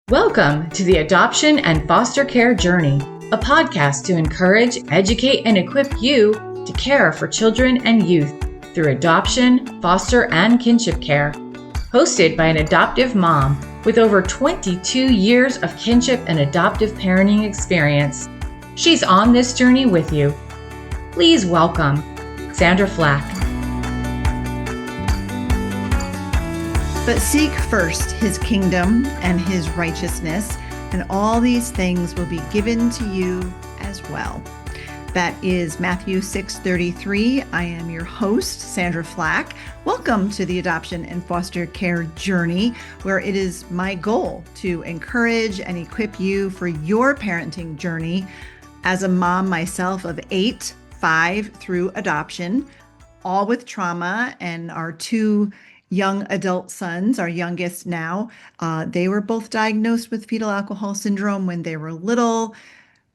Welcome to the Adoption and Foster Care Journey, a podcast to encourage, educate, and equip you to care for children and youth through adoption, foster, and kinship care. Hosted by an adoptive mom with over 22 years of kinship and adoptive parenting experience. She's on this journey with you. Please welcome Sandra Flach. But seek first his kingdom and his righteousness, and all these things will be given to you as well. That is Matthew 6:33. I am your host, Sandra Flach. Welcome to the Adoption and Foster Care Journey, where it is my goal to encourage and equip you for your parenting journey as a mom myself of 8, 5 through adoption, all with trauma, and our 2 young adult sons, our youngest now, they were both diagnosed with fetal alcohol syndrome when they were little.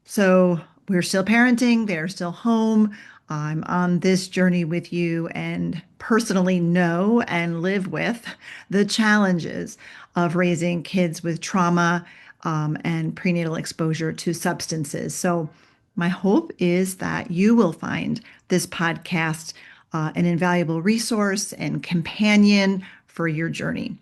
So we're still parenting, they're still home. I'm on this journey with you and personally know and live with the challenges of raising kids with trauma and prenatal exposure to substances. So my hope is that you will find this podcast an invaluable resource and companion for your journey.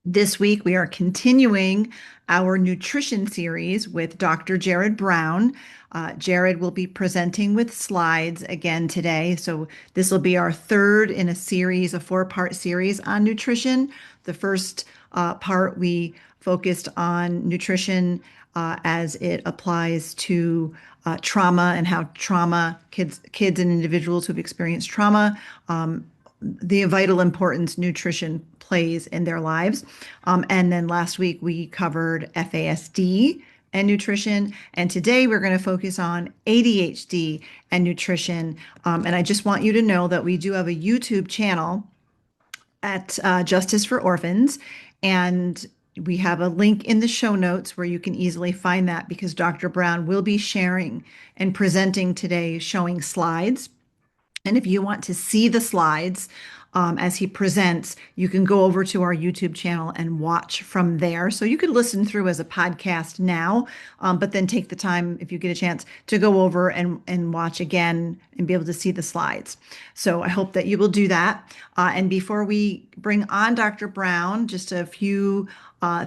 This week, we are continuing our nutrition series with Dr. Jerrod Brown. Jerrod will be presenting with slides again today. So this will be our third in a series, a 4-part series on nutrition. The first part, we focused on nutrition as it applies to trauma and how trauma, kids and individuals who've experienced trauma, the vital importance nutrition plays in their lives. And then last week we covered FASD and nutrition. And today we're going to focus on ADHD and nutrition. And I just want you to know that we do have a YouTube channel at Justice for Orphans. And we have a link in the show notes where you can easily find that because Dr. Brown will be sharing and presenting today, showing slides. And if you want to see the slides as he presents, you can go over to our YouTube channel and watch from there. So you could listen through as a podcast now, but then take the time, if you get a chance, to go over and watch again and be able to see the slides. So I hope that you will do that. And before we bring on Dr. Brown, just a few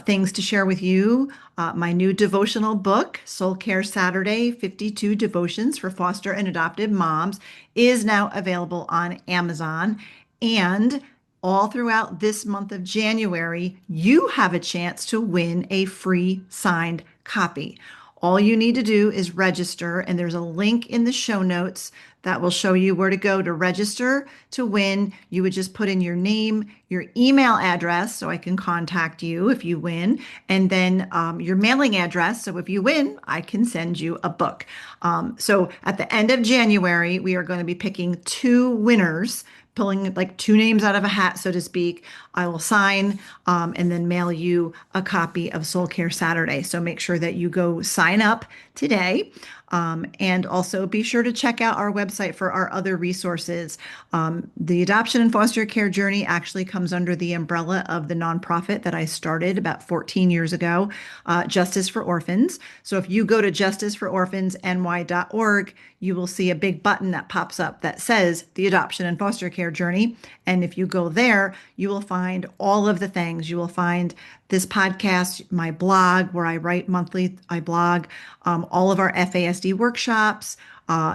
things to share with you. My new devotional book, Soul Care Saturday, 52 Devotions for Foster and Adoptive Moms, is now available on Amazon. And all throughout this month of January, you have a chance to win a free signed copy. All you need to do is register, and there's a link in the show notes that will show you where to go to register to win. You would just put in your name, your email address, so I can contact you if you win, and then your mailing address. So if you win, I can send you a book. So at the end of January, we are going to be picking 2 winners, pulling like 2 names out of a hat, so to speak. I will sign and then mail you a copy of Soul Care Saturday. So make sure that you go sign up today. And also be sure to check out our website for our other resources. The Adoption and Foster Care Journey actually comes under the umbrella of the nonprofit that I started about 14 years ago, Justice for Orphans. So if you go to justicefororphansny.org, you will see a big button that pops up that says the Adoption and Foster Care Journey. And if you go there, you will find all of the things. You will find this podcast, my blog, where I write monthly, I blog, all of our FASD workshops,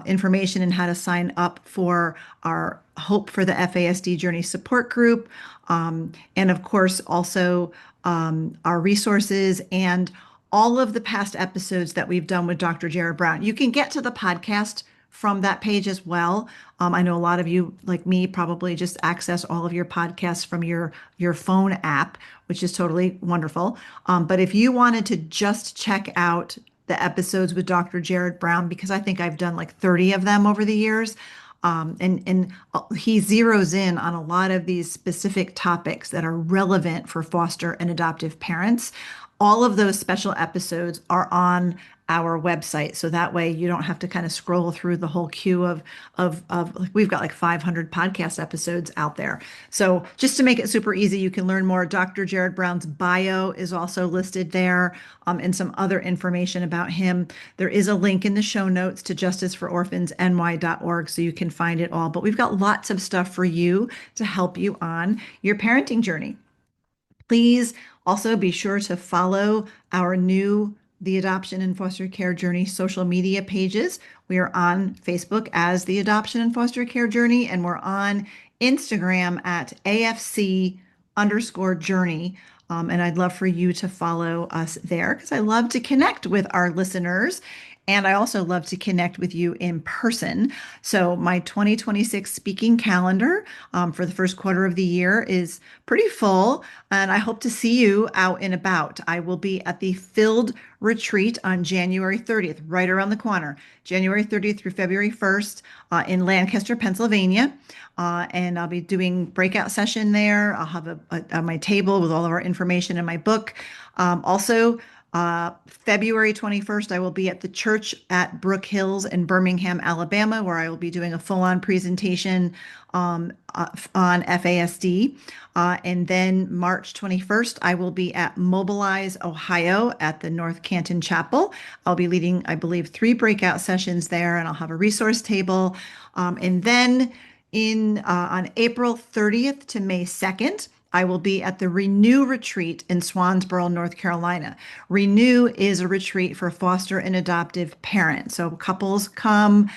information on how to sign up for our Hope for the FASD Journey support group, and of course also our resources and all of the past episodes that we've done with Dr. Jerrod Brown. You can get to the podcast from that page as well. I know a lot of you, like me, probably just access all of your podcasts from your phone app, which is totally wonderful. But if you wanted to just check out the episodes with Dr. Jerrod Brown, because I think I've done like 30 of them over the years, and he zeroes in on a lot of these specific topics that are relevant for foster and adoptive parents. All of those special episodes are on our website. So that way you don't have to kind of scroll through the whole queue of like, we've got like 500 podcast episodes out there. So just to make it super easy, you can learn more. Dr. Jerrod Brown's bio is also listed there, and some other information about him. There is a link in the show notes to justicefororphansny.org, so you can find it all. But we've got lots of stuff for you to help you on your parenting journey. Please also be sure to follow our new The Adoption and Foster Care Journey social media pages. We are on Facebook as The Adoption and Foster Care Journey, and we're on Instagram at AFC_journey. And I'd love for you to follow us there because I love to connect with our listeners. And I also love to connect with you in person. So my 2026 speaking calendar for the first quarter of the year is pretty full, and I hope to see you out and about. I will be at the Filled Retreat on January 30th, right around the corner, January 30th through February 1st in Lancaster, Pennsylvania. And I'll be doing breakout session there. I'll have my table with all of our information in my book. Also, February 21st, I will be at the church at Brook Hills in Birmingham, Alabama, where I will be doing a full-on presentation on FASD. And then March 21st, I will be at Mobilize, Ohio at the North Canton Chapel. I'll be leading, I believe, 3 breakout sessions there, and I'll have a resource table. And then on April 30th to May 2nd, I will be at the Renew Retreat in Swansboro, North Carolina. Renew is a retreat for foster and adoptive parents. So couples come.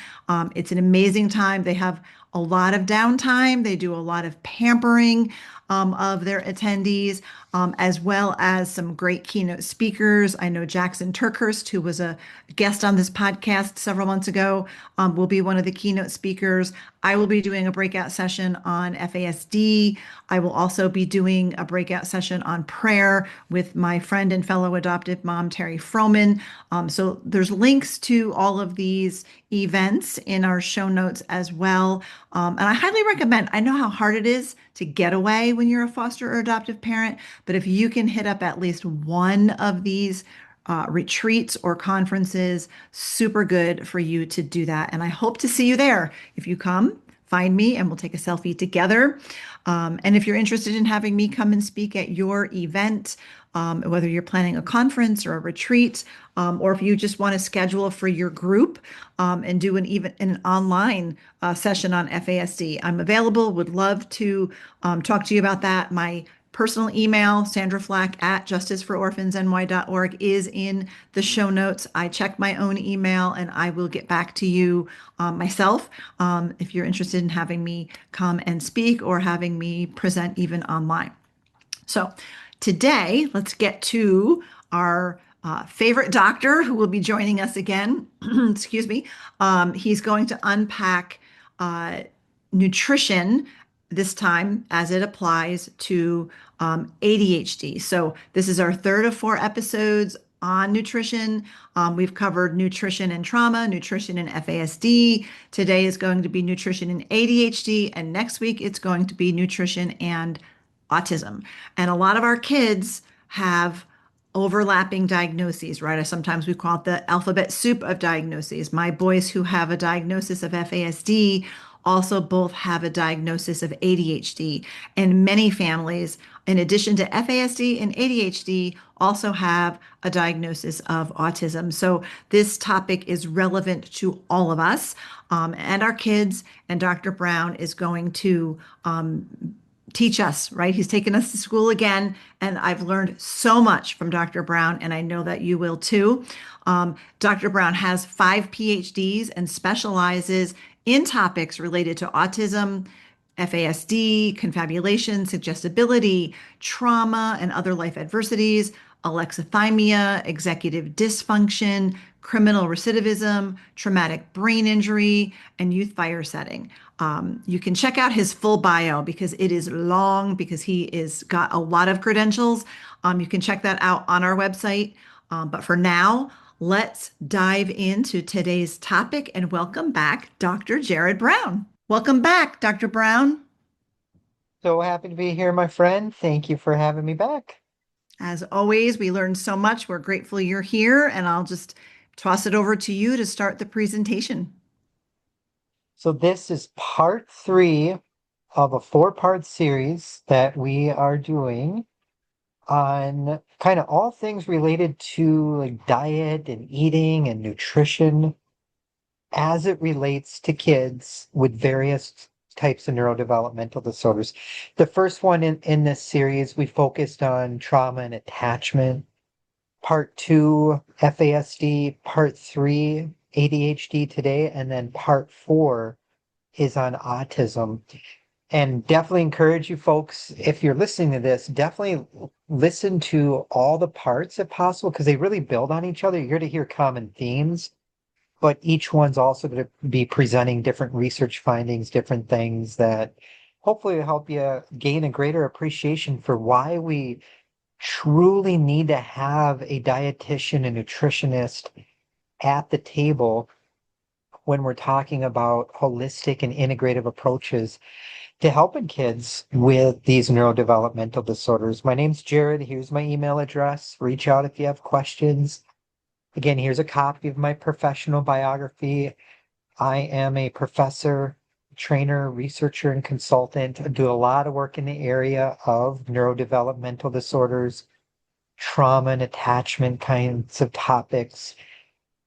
It's an amazing time. They have a lot of downtime. They do a lot of pampering of their attendees, as well as some great keynote speakers. I know Jackson Turkhurst, who was a guest on this podcast several months ago, will be one of the keynote speakers. I will be doing a breakout session on FASD. I will also be doing a breakout session on prayer with my friend and fellow adoptive mom, Terry Froman. So there's links to all of these events in our show notes as well. And I highly recommend, I know how hard it is to get away when you're a foster or adoptive parent, but if you can hit up at least one of these retreats or conferences, super good for you to do that. And I hope to see you there. If you come, find me and we'll take a selfie together. And if you're interested in having me come and speak at your event, whether you're planning a conference or a retreat, or if you just want to schedule for your group and do an online session on FASD, I'm available. Would love to talk to you about that. My personal email, Sandra Flach at justicefororphansny.org, is in the show notes. I check my own email and I will get back to you myself if you're interested in having me come and speak or having me present even online. So today, let's get to our favorite doctor who will be joining us again. Excuse me. He's going to unpack nutrition this time as it applies to ADHD. So this is our third of 4 episodes on nutrition. We've covered nutrition and trauma, nutrition and FASD. Today is going to be nutrition and ADHD, and next week it's going to be nutrition and autism. And a lot of our kids have overlapping diagnoses, right? Sometimes we call it the alphabet soup of diagnoses. My boys who have a diagnosis of FASD also both have a diagnosis of ADHD. And many families, in addition to FASD and ADHD, also have a diagnosis of autism. So this topic is relevant to all of us and our kids. And Dr. Brown is going to teach us, right? He's taken us to school again, and I've learned so much from Dr. Brown, and I know that you will too. Dr. Brown has 5 PhDs and specializes in topics related to autism, FASD, confabulation, suggestibility, trauma and other life adversities, alexithymia, executive dysfunction, criminal recidivism, traumatic brain injury, and youth fire setting. You can check out his full bio because it is long, because he is got a lot of credentials. You can check that out on our website. But for now, let's dive into today's topic and welcome back Dr. Jerrod Brown. Welcome back, Dr. Brown. So happy to be here, my friend. Thank you for having me back. As always, we learned so much. We're grateful you're here, and I'll just toss it over to you to start the presentation. So this is part 3 of a 4-part series that we are doing on kind of all things related to like diet and eating and nutrition as it relates to kids with various types of neurodevelopmental disorders. The first one in this series, we focused on trauma and attachment. Part 2, FASD. Part 3, ADHD today. And then part 4 is on autism. And definitely encourage you folks, if you're listening to this, definitely listen to all the parts if possible, because they really build on each other. You're going to hear common themes, but each one's also going to be presenting different research findings, different things that hopefully will help you gain a greater appreciation for why we truly need to have a dietitian and nutritionist at the table when we're talking about holistic and integrative approaches to helping kids with these neurodevelopmental disorders. My name's Jerrod. Here's my email address. Reach out if you have questions. Again, here's a copy of my professional biography. I am a professor, trainer, researcher, and consultant. I do a lot of work in the area of neurodevelopmental disorders, trauma and attachment kinds of topics.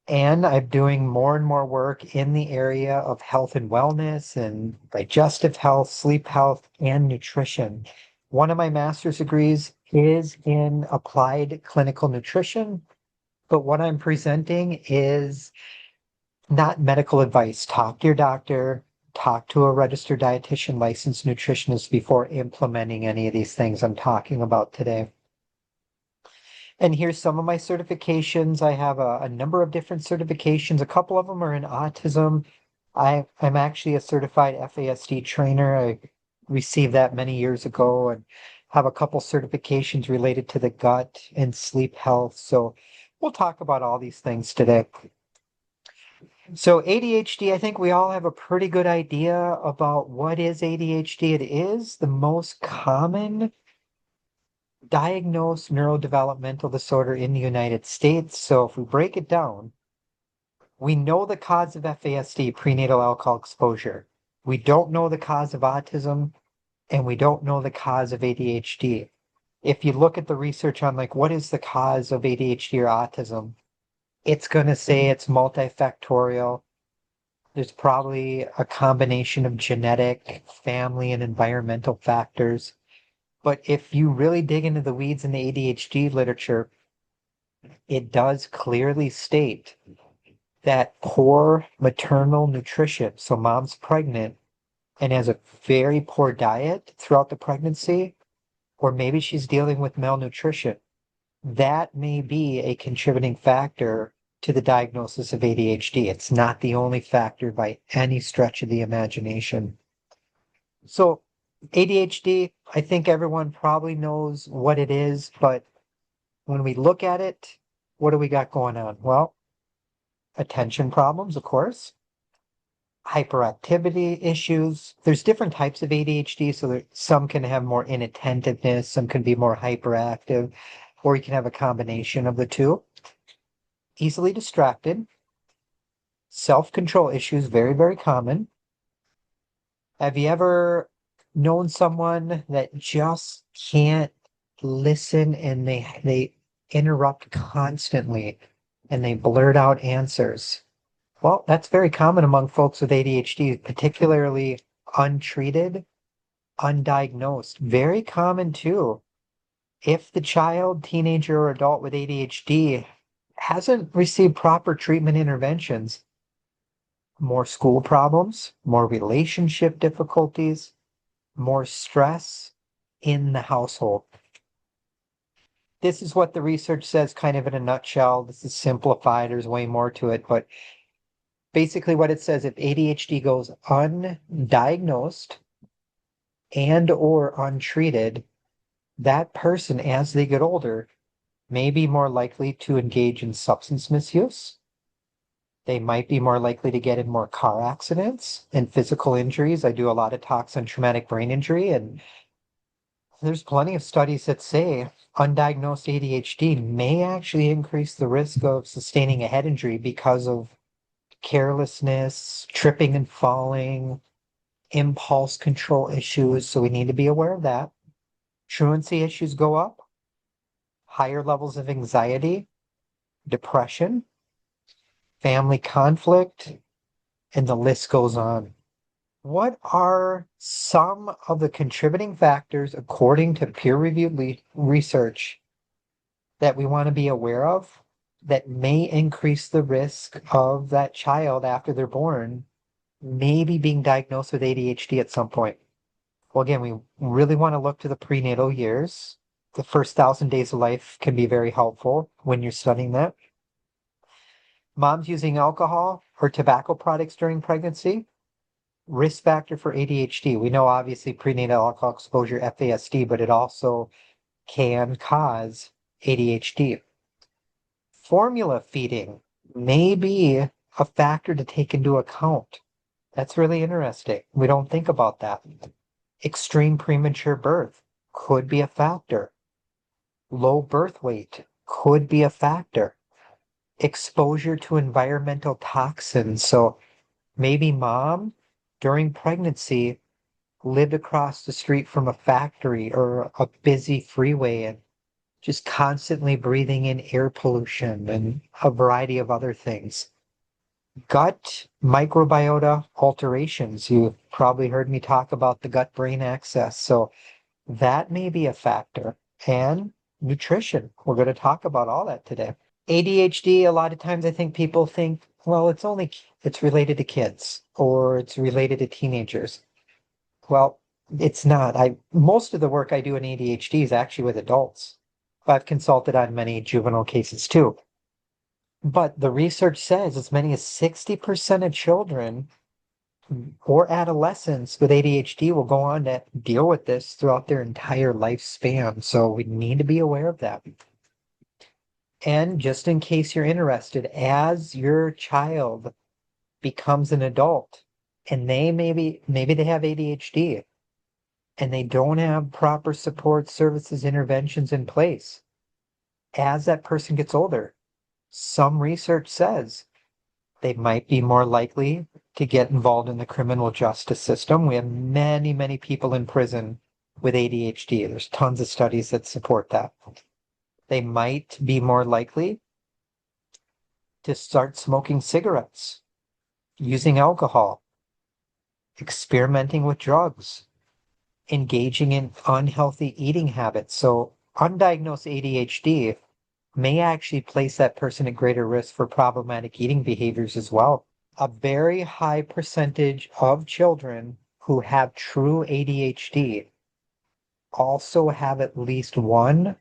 And I'm doing more and more work in the area of health and wellness and digestive health, sleep health, and nutrition. One of my master's degrees is in applied clinical nutrition, but what I'm presenting is not medical advice. Talk to your doctor, talk to a registered dietitian, licensed nutritionist before implementing any of these things I'm talking about today. And here's some of my certifications. I have a number of different certifications. A couple of them are in autism. I'm actually a certified FASD trainer. I received that many years ago and have a couple certifications related to the gut and sleep health. So we'll talk about all these things today. So ADHD, I think we all have a pretty good idea about what is ADHD. It is the most common diagnosed neurodevelopmental disorder in the United States. So if we break it down, we know the cause of FASD, prenatal alcohol exposure. We don't know the cause of autism, and we don't know the cause of ADHD. If you look at the research on like what is the cause of ADHD or autism, it's going to say it's multifactorial. There's probably a combination of genetic, family, and environmental factors. But if you really dig into the weeds in the ADHD literature, it does clearly state that poor maternal nutrition, so mom's pregnant and has a very poor diet throughout the pregnancy, or maybe she's dealing with malnutrition, that may be a contributing factor to the diagnosis of ADHD. It's not the only factor by any stretch of the imagination. So ADHD, I think everyone probably knows what it is, but when we look at it, what do we got going on? Well, attention problems, of course, hyperactivity issues. There's different types of ADHD, so some can have more inattentiveness, some can be more hyperactive, or you can have a combination of the two. Easily distracted, self-control issues, very, very common. Have you ever known someone that just can't listen and they interrupt constantly and they blurt out answers? Well, that's very common among folks with ADHD, particularly untreated, undiagnosed. Very common too. If the child, teenager, or adult with ADHD hasn't received proper treatment interventions, more school problems, more relationship difficulties, more stress in the household. This is what the research says kind of in a nutshell. This is simplified. There's way more to it, but basically what it says, if ADHD goes undiagnosed and or untreated, that person, as they get older, may be more likely to engage in substance misuse. They might be more likely to get in more car accidents and physical injuries. I do a lot of talks on traumatic brain injury, and there's plenty of studies that say undiagnosed ADHD may actually increase the risk of sustaining a head injury because of carelessness, tripping and falling, impulse control issues. So we need to be aware of that. Truancy issues go up, higher levels of anxiety, depression, family conflict, and the list goes on. What are some of the contributing factors, according to peer-reviewed research, that we want to be aware of that may increase the risk of that child after they're born maybe being diagnosed with ADHD at some point? Well, again, we really want to look to the prenatal years. The first 1,000 days of life can be very helpful when you're studying that. Moms using alcohol or tobacco products during pregnancy, risk factor for ADHD. We know obviously prenatal alcohol exposure, FASD, but it also can cause ADHD. Formula feeding may be a factor to take into account. That's really interesting. We don't think about that. Extreme premature birth could be a factor. Low birth weight could be a factor. Exposure to environmental toxins. So maybe mom during pregnancy lived across the street from a factory or a busy freeway and just constantly breathing in air pollution and a variety of other things. Gut microbiota alterations. You've probably heard me talk about the gut-brain axis. So that may be a factor. And nutrition. We're going to talk about all that today. ADHD, a lot of times I think people think, well, it's related to kids or it's related to teenagers. Well, it's not. Most of the work I do in ADHD is actually with adults. I've consulted on many juvenile cases too. But the research says as many as 60% of children or adolescents with ADHD will go on to deal with this throughout their entire lifespan. So we need to be aware of that. And just in case you're interested, as your child becomes an adult and maybe they have ADHD and they don't have proper support services, interventions in place, as that person gets older, some research says they might be more likely to get involved in the criminal justice system. We have many, many people in prison with ADHD. There's tons of studies that support that. They might be more likely to start smoking cigarettes, using alcohol, experimenting with drugs, engaging in unhealthy eating habits. So undiagnosed ADHD may actually place that person at greater risk for problematic eating behaviors as well. A very high percentage of children who have true ADHD also have at least one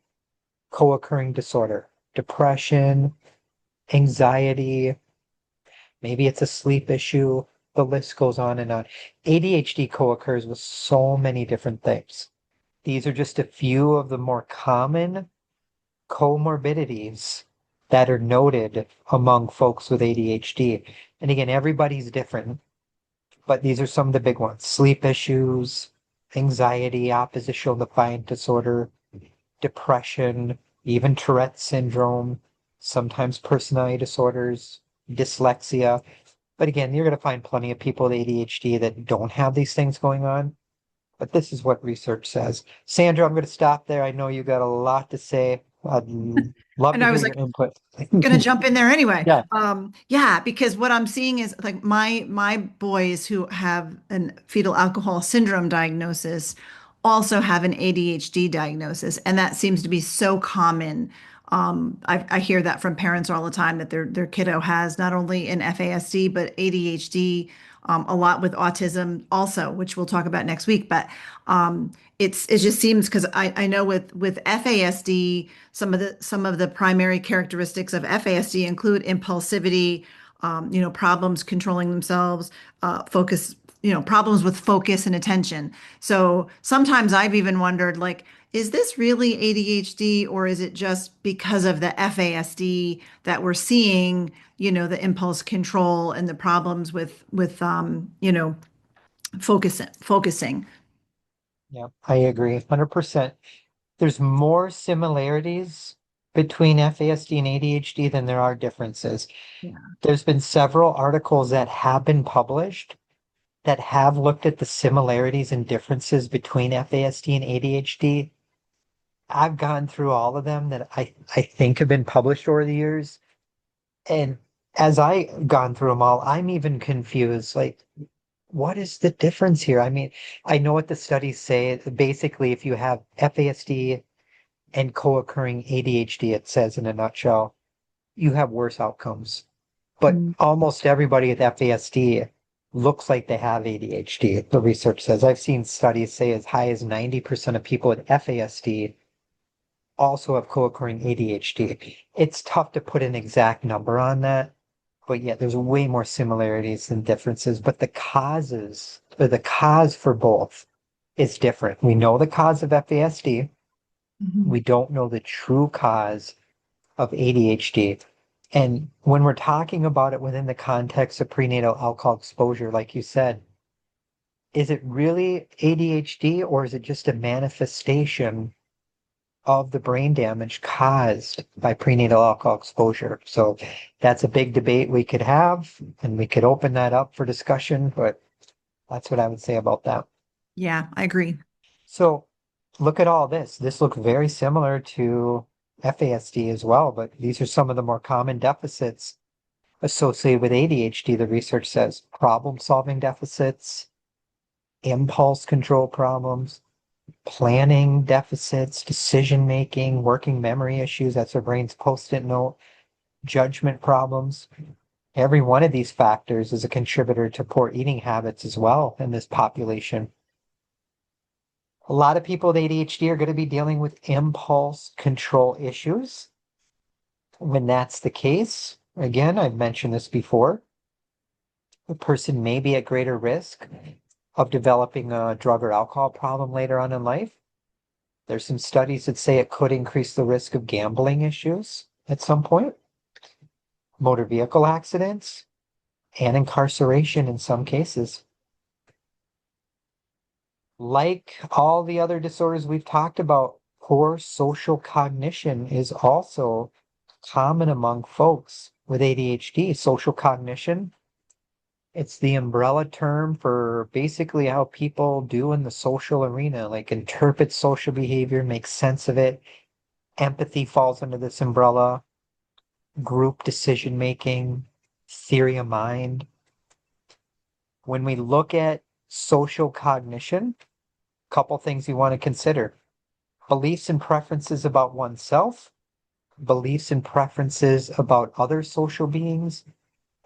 co-occurring disorder: depression, anxiety, maybe it's a sleep issue. The list goes on and on. ADHD co-occurs with so many different things. These are just a few of the more common comorbidities that are noted among folks with ADHD. And again, everybody's different, but these are some of the big ones: sleep issues, anxiety, oppositional defiant disorder, depression, even Tourette's syndrome, sometimes personality disorders, dyslexia. But again, you're going to find plenty of people with ADHD that don't have these things going on. But this is what research says. Sandra, I'm going to stop there. I know you got a lot to say. I'd love And to I hear was your like, input. gonna jump in there anyway. Yeah. Yeah, because what I'm seeing is like my boys who have an fetal alcohol syndrome diagnosis also have an ADHD diagnosis, and that seems to be so common. I hear that from parents all the time that their kiddo has not only an FASD but ADHD, a lot with autism also, which we'll talk about next week. But it just seems because I know with FASD, some of the primary characteristics of FASD include impulsivity, problems controlling themselves, focus, problems with focus and attention. So sometimes I've even wondered, like, is this really ADHD or is it just because of the FASD that we're seeing, the impulse control and the problems with focusing? Yeah, I agree 100%. There's more similarities between FASD and ADHD than there are differences. Yeah. There's been several articles that have been published that have looked at the similarities and differences between FASD and ADHD. I've gone through all of them that I think have been published over the years. And as I gone through them all, I'm even confused. Like, what is the difference here? I mean, I know what the studies say. Basically, if you have FASD and co-occurring ADHD, it says in a nutshell, you have worse outcomes. But Mm. almost everybody with FASD looks like they have ADHD, the research says. I've seen studies say as high as 90% of people with FASD also have co-occurring ADHD. It's tough to put an exact number on that, but yet there's way more similarities than differences. But the causes, or the cause for both, is different. We know the cause of FASD. Mhm. We don't know the true cause of ADHD. And when we're talking about it within the context of prenatal alcohol exposure, like you said, is it really ADHD or is it just a manifestation of the brain damage caused by prenatal alcohol exposure? So that's a big debate we could have, and we could open that up for discussion, but that's what I would say about that. Yeah, I agree. So look at all this. This looks very similar to FASD as well, but these are some of the more common deficits associated with ADHD, the research says. Problem solving deficits, impulse control problems, planning deficits, decision making, working memory issues. That's our brain's post-it note, judgment problems. Every one of these factors is a contributor to poor eating habits as well in this population. A lot of people with ADHD are going to be dealing with impulse control issues. When that's the case, again, I've mentioned this before, a person may be at greater risk of developing a drug or alcohol problem later on in life. There's some studies that say it could increase the risk of gambling issues at some point, motor vehicle accidents, and incarceration in some cases. Like all the other disorders we've talked about, poor social cognition is also common among folks with ADHD. Social cognition, it's the umbrella term for basically how people do in the social arena, like interpret social behavior, make sense of it. Empathy falls under this umbrella, group decision making, theory of mind. When we look at social cognition, a couple things you want to consider. Beliefs and preferences about oneself, beliefs and preferences about other social beings,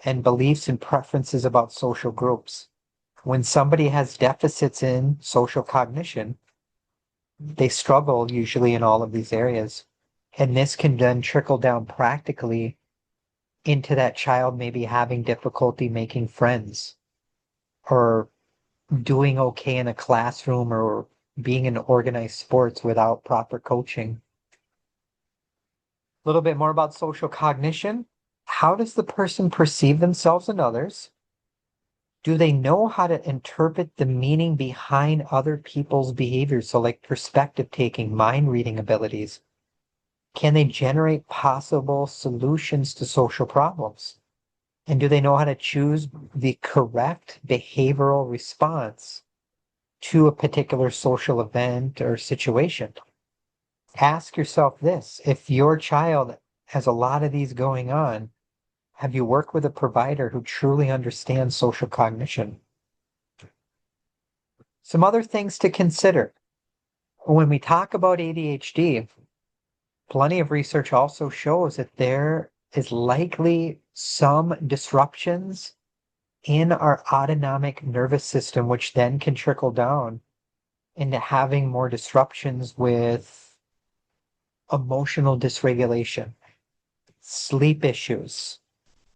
and beliefs and preferences about social groups. When somebody has deficits in social cognition, they struggle usually in all of these areas. And this can then trickle down practically into that child maybe having difficulty making friends or doing okay in a classroom or being in organized sports without proper coaching. A little bit more about social cognition. How does the person perceive themselves and others? Do they know how to interpret the meaning behind other people's behaviors? So, like perspective taking, mind reading abilities. Can they generate possible solutions to social problems? And do they know how to choose the correct behavioral response to a particular social event or situation? Ask yourself this: if your child has a lot of these going on, have you worked with a provider who truly understands social cognition? Some other things to consider. When we talk about ADHD, plenty of research also shows that there is likely some disruptions in our autonomic nervous system, which then can trickle down into having more disruptions with emotional dysregulation, sleep issues.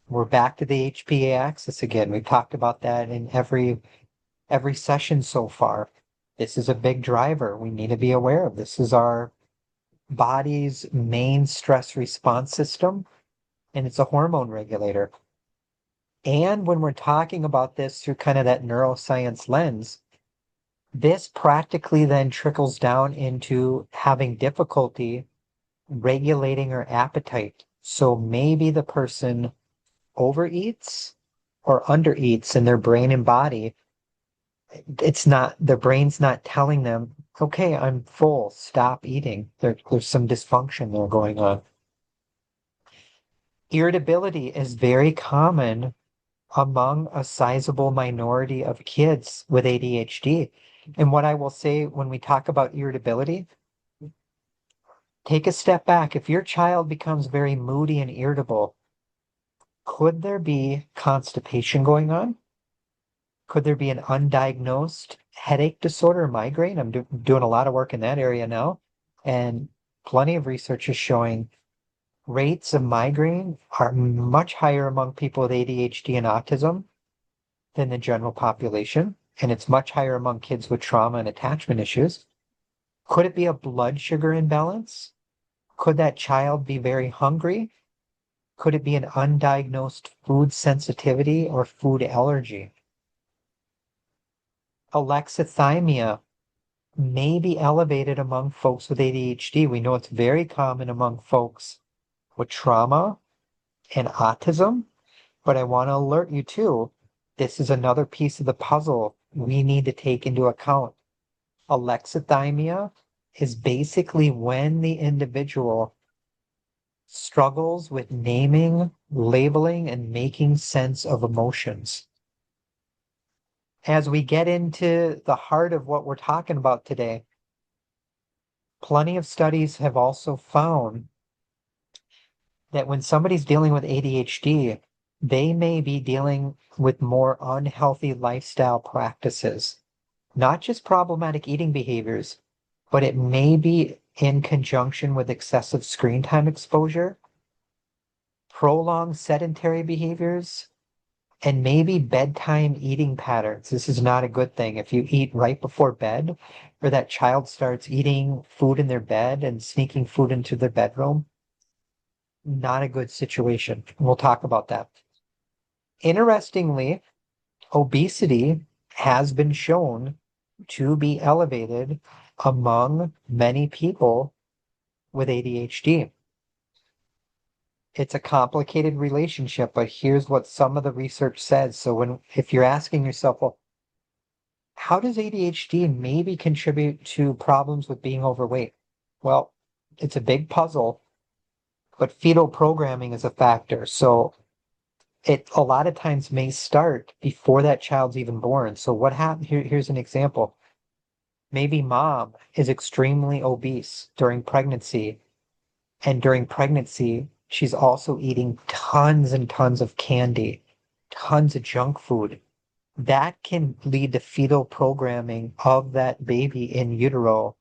We're back to the HPA axis again. We've talked about that in every session so far. This is a big driver we need to be aware of. This is our body's main stress response system, and it's a hormone regulator. And when we're talking about this through kind of that neuroscience lens, This practically then trickles down into having difficulty regulating her appetite. So maybe the person overeats or undereats in their brain and body. Their brain's not telling them, okay, I'm full, stop eating. There's some dysfunction there going on. Irritability is very common among a sizable minority of kids with ADHD. And what I will say when we talk about irritability, take a step back. If your child becomes very moody and irritable, could there be constipation going on? Could there be an undiagnosed headache disorder, migraine? I'm doing a lot of work in that area now. And plenty of research is showing rates of migraine are much higher among people with ADHD and autism than the general population. And it's much higher among kids with trauma and attachment issues. Could it be a blood sugar imbalance? Could that child be very hungry? Could it be an undiagnosed food sensitivity or food allergy? Alexithymia may be elevated among folks with ADHD. We know it's very common among folks with trauma and autism, but I want to alert you too, this is another piece of the puzzle we need to take into account. Alexithymia is basically when the individual struggles with naming, labeling, and making sense of emotions. As we get into the heart of what we're talking about today, plenty of studies have also found that when somebody's dealing with ADHD, they may be dealing with more unhealthy lifestyle practices, not just problematic eating behaviors, but it may be in conjunction with excessive screen time exposure, prolonged sedentary behaviors, and maybe bedtime eating patterns. This is not a good thing. If you eat right before bed, or that child starts eating food in their bed and sneaking food into their bedroom, not a good situation. We'll talk about that. Interestingly, obesity has been shown to be elevated among many people with ADHD. It's a complicated relationship, but here's what some of the research says. So if you're asking yourself, well, how does ADHD maybe contribute to problems with being overweight? Well, it's a big puzzle, but fetal programming is a factor. So it a lot of times may start before that child's even born. So what happened? Here's an example. Maybe mom is extremely obese during pregnancy, and during pregnancy, she's also eating tons and tons of candy, tons of junk food. That can lead to fetal programming of that baby in utero,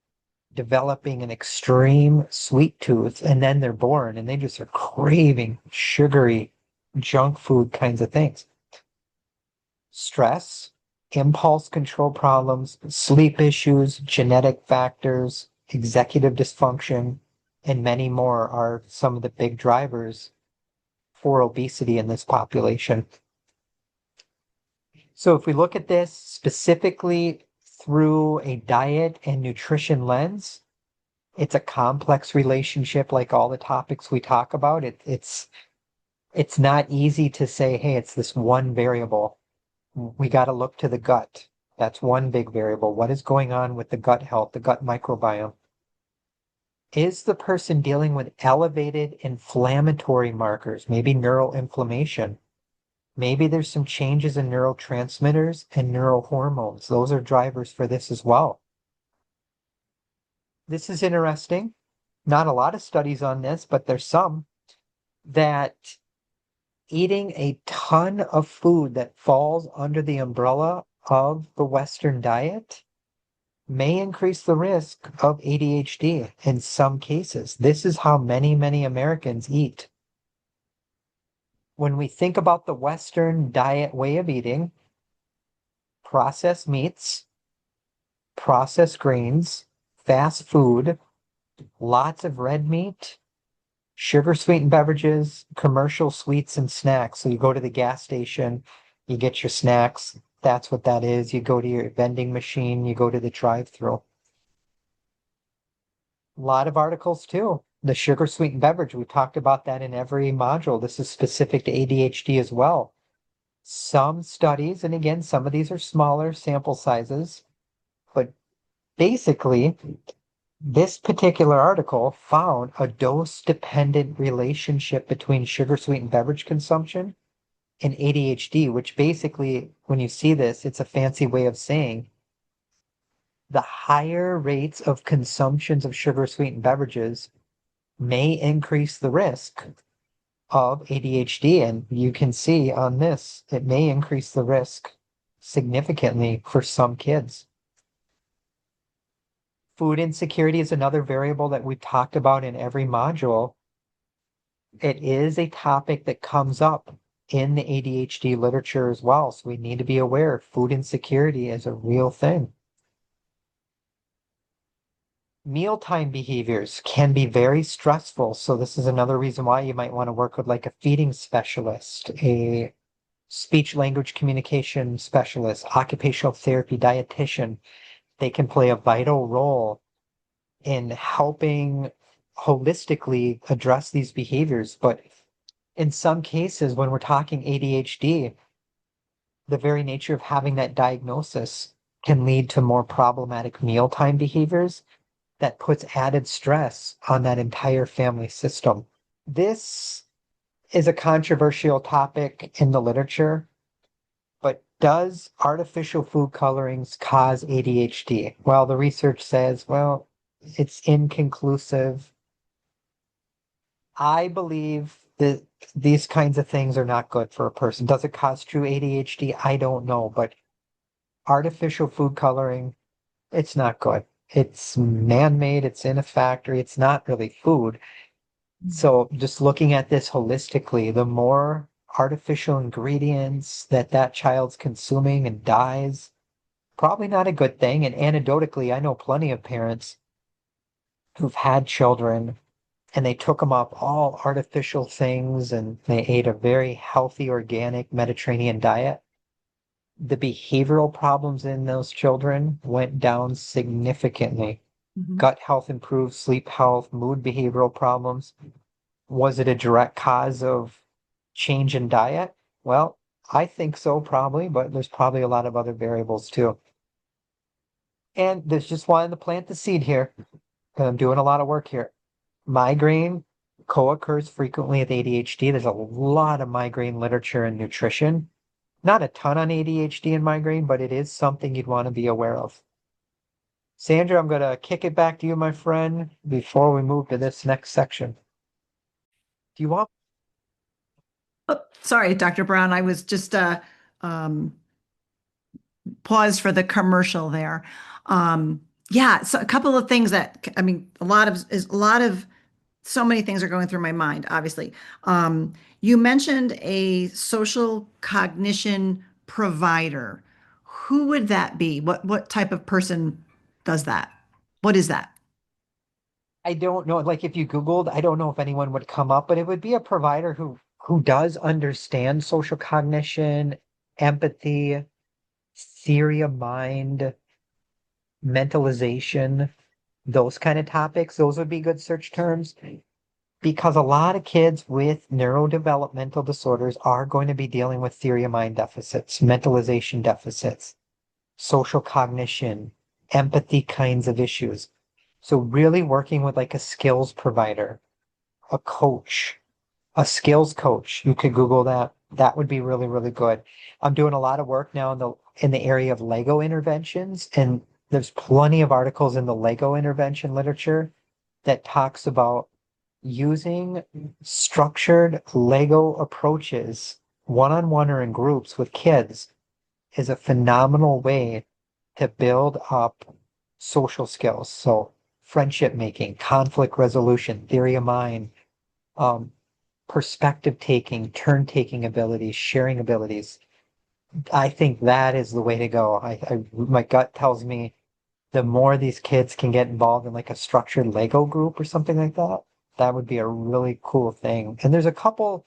developing an extreme sweet tooth, and then they're born and they just are craving sugary junk food kinds of things. Stress, impulse control problems, sleep issues, genetic factors, executive dysfunction, and many more are some of the big drivers for obesity in this population. So if we look at this specifically through a diet and nutrition lens, it's a complex relationship like all the topics we talk about. It's not easy to say, hey, it's this one variable. We got to look to the gut. That's one big variable. What is going on with the gut health, the gut microbiome? Is the person dealing with elevated inflammatory markers, maybe neural inflammation? Maybe there's some changes in neurotransmitters and neurohormones. Those are drivers for this as well. This is interesting. Not a lot of studies on this, but there's some that eating a ton of food that falls under the umbrella of the Western diet may increase the risk of ADHD in some cases. This is how many, many Americans eat. When we think about the Western diet way of eating, processed meats, processed grains, fast food, lots of red meat, sugar sweetened beverages, commercial sweets and snacks. So you go to the gas station, you get your snacks, that's what that is. You go to your vending machine, you go to the drive-through. A lot of articles too. The sugar sweetened beverage, we talked about that in every module. This is specific to ADHD as well. Some studies, and again, some of these are smaller sample sizes, but basically, this particular article found a dose-dependent relationship between sugar sweetened beverage consumption and ADHD, which basically, when you see this, it's a fancy way of saying the higher rates of consumptions of sugar sweetened beverages may increase the risk of ADHD. And you can see on this, it may increase the risk significantly for some kids. Food insecurity is another variable that we've talked about in every module. It is a topic that comes up in the ADHD literature as well. So we need to be aware food insecurity is a real thing. Mealtime behaviors can be very stressful. So this is another reason why you might want to work with like a feeding specialist, a speech language communication specialist, occupational therapy dietitian. They can play a vital role in helping holistically address these behaviors. But in some cases, when we're talking ADHD, the very nature of having that diagnosis can lead to more problematic mealtime behaviors that puts added stress on that entire family system. This is a controversial topic in the literature, but does artificial food colorings cause ADHD? Well, the research says, well, it's inconclusive. I believe that these kinds of things are not good for a person. Does it cause true ADHD? I don't know, but artificial food coloring, it's not good. It's man-made, it's in a factory, it's not really food. So just looking at this holistically, the more artificial ingredients that child's consuming and dyes, probably not a good thing. And anecdotally, I know plenty of parents who've had children and they took them off all artificial things and they ate a very healthy, organic Mediterranean diet. The behavioral problems in those children went down significantly. Gut health improved, sleep health, mood behavioral problems. Was it a direct cause of change in diet? Well, I think so, probably, but there's probably a lot of other variables too. And there's just wanted to plant the seed here, because I'm doing a lot of work here. Migraine co-occurs frequently with ADHD. There's a lot of migraine literature and nutrition. Not a ton on ADHD and migraine, but it is something you'd want to be aware of. Sandra, I'm going to kick it back to you, my friend, before we move to this next section. Do you want? Oh, sorry, Dr. Brown. I was just paused for the commercial there. Yeah, so a couple of things that I mean, so many things are going through my mind, obviously. You mentioned a social cognition provider. Who would that be? What type of person does that? What is that? I don't know. Like if you Googled, I don't know if anyone would come up, but it would be a provider who does understand social cognition, empathy, theory of mind, mentalization, those kind of topics. Those would be good search terms because a lot of kids with neurodevelopmental disorders are going to be dealing with theory of mind deficits, mentalization deficits, social cognition, empathy kinds of issues. So really working with like a skills provider, a coach, a skills coach. You could Google that. That would be really, really good. I'm doing a lot of work now in the area of Lego interventions, and there's plenty of articles in the Lego intervention literature that talks about using structured Lego approaches, one-on-one or in groups with kids, is a phenomenal way to build up social skills. So friendship making, conflict resolution, theory of mind, perspective taking, turn taking abilities, sharing abilities. I think that is the way to go. My gut tells me the more these kids can get involved in like a structured Lego group or something like that, that would be a really cool thing. And there's a couple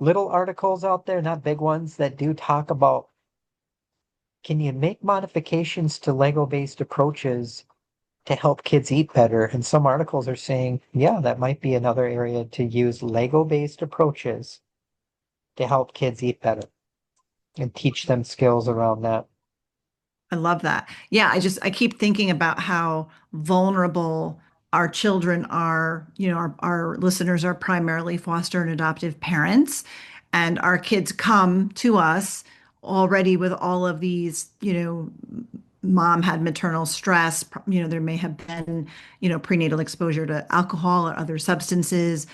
little articles out there, not big ones, that do talk about can you make modifications to Lego-based approaches to help kids eat better? And some articles are saying, yeah, that might be another area to use Lego-based approaches to help kids eat better and teach them skills around that. I love that. Yeah, I keep thinking about how vulnerable our children are. Our listeners are primarily foster and adoptive parents, and our kids come to us already with all of these, mom had maternal stress, there may have been, prenatal exposure to alcohol or other substances,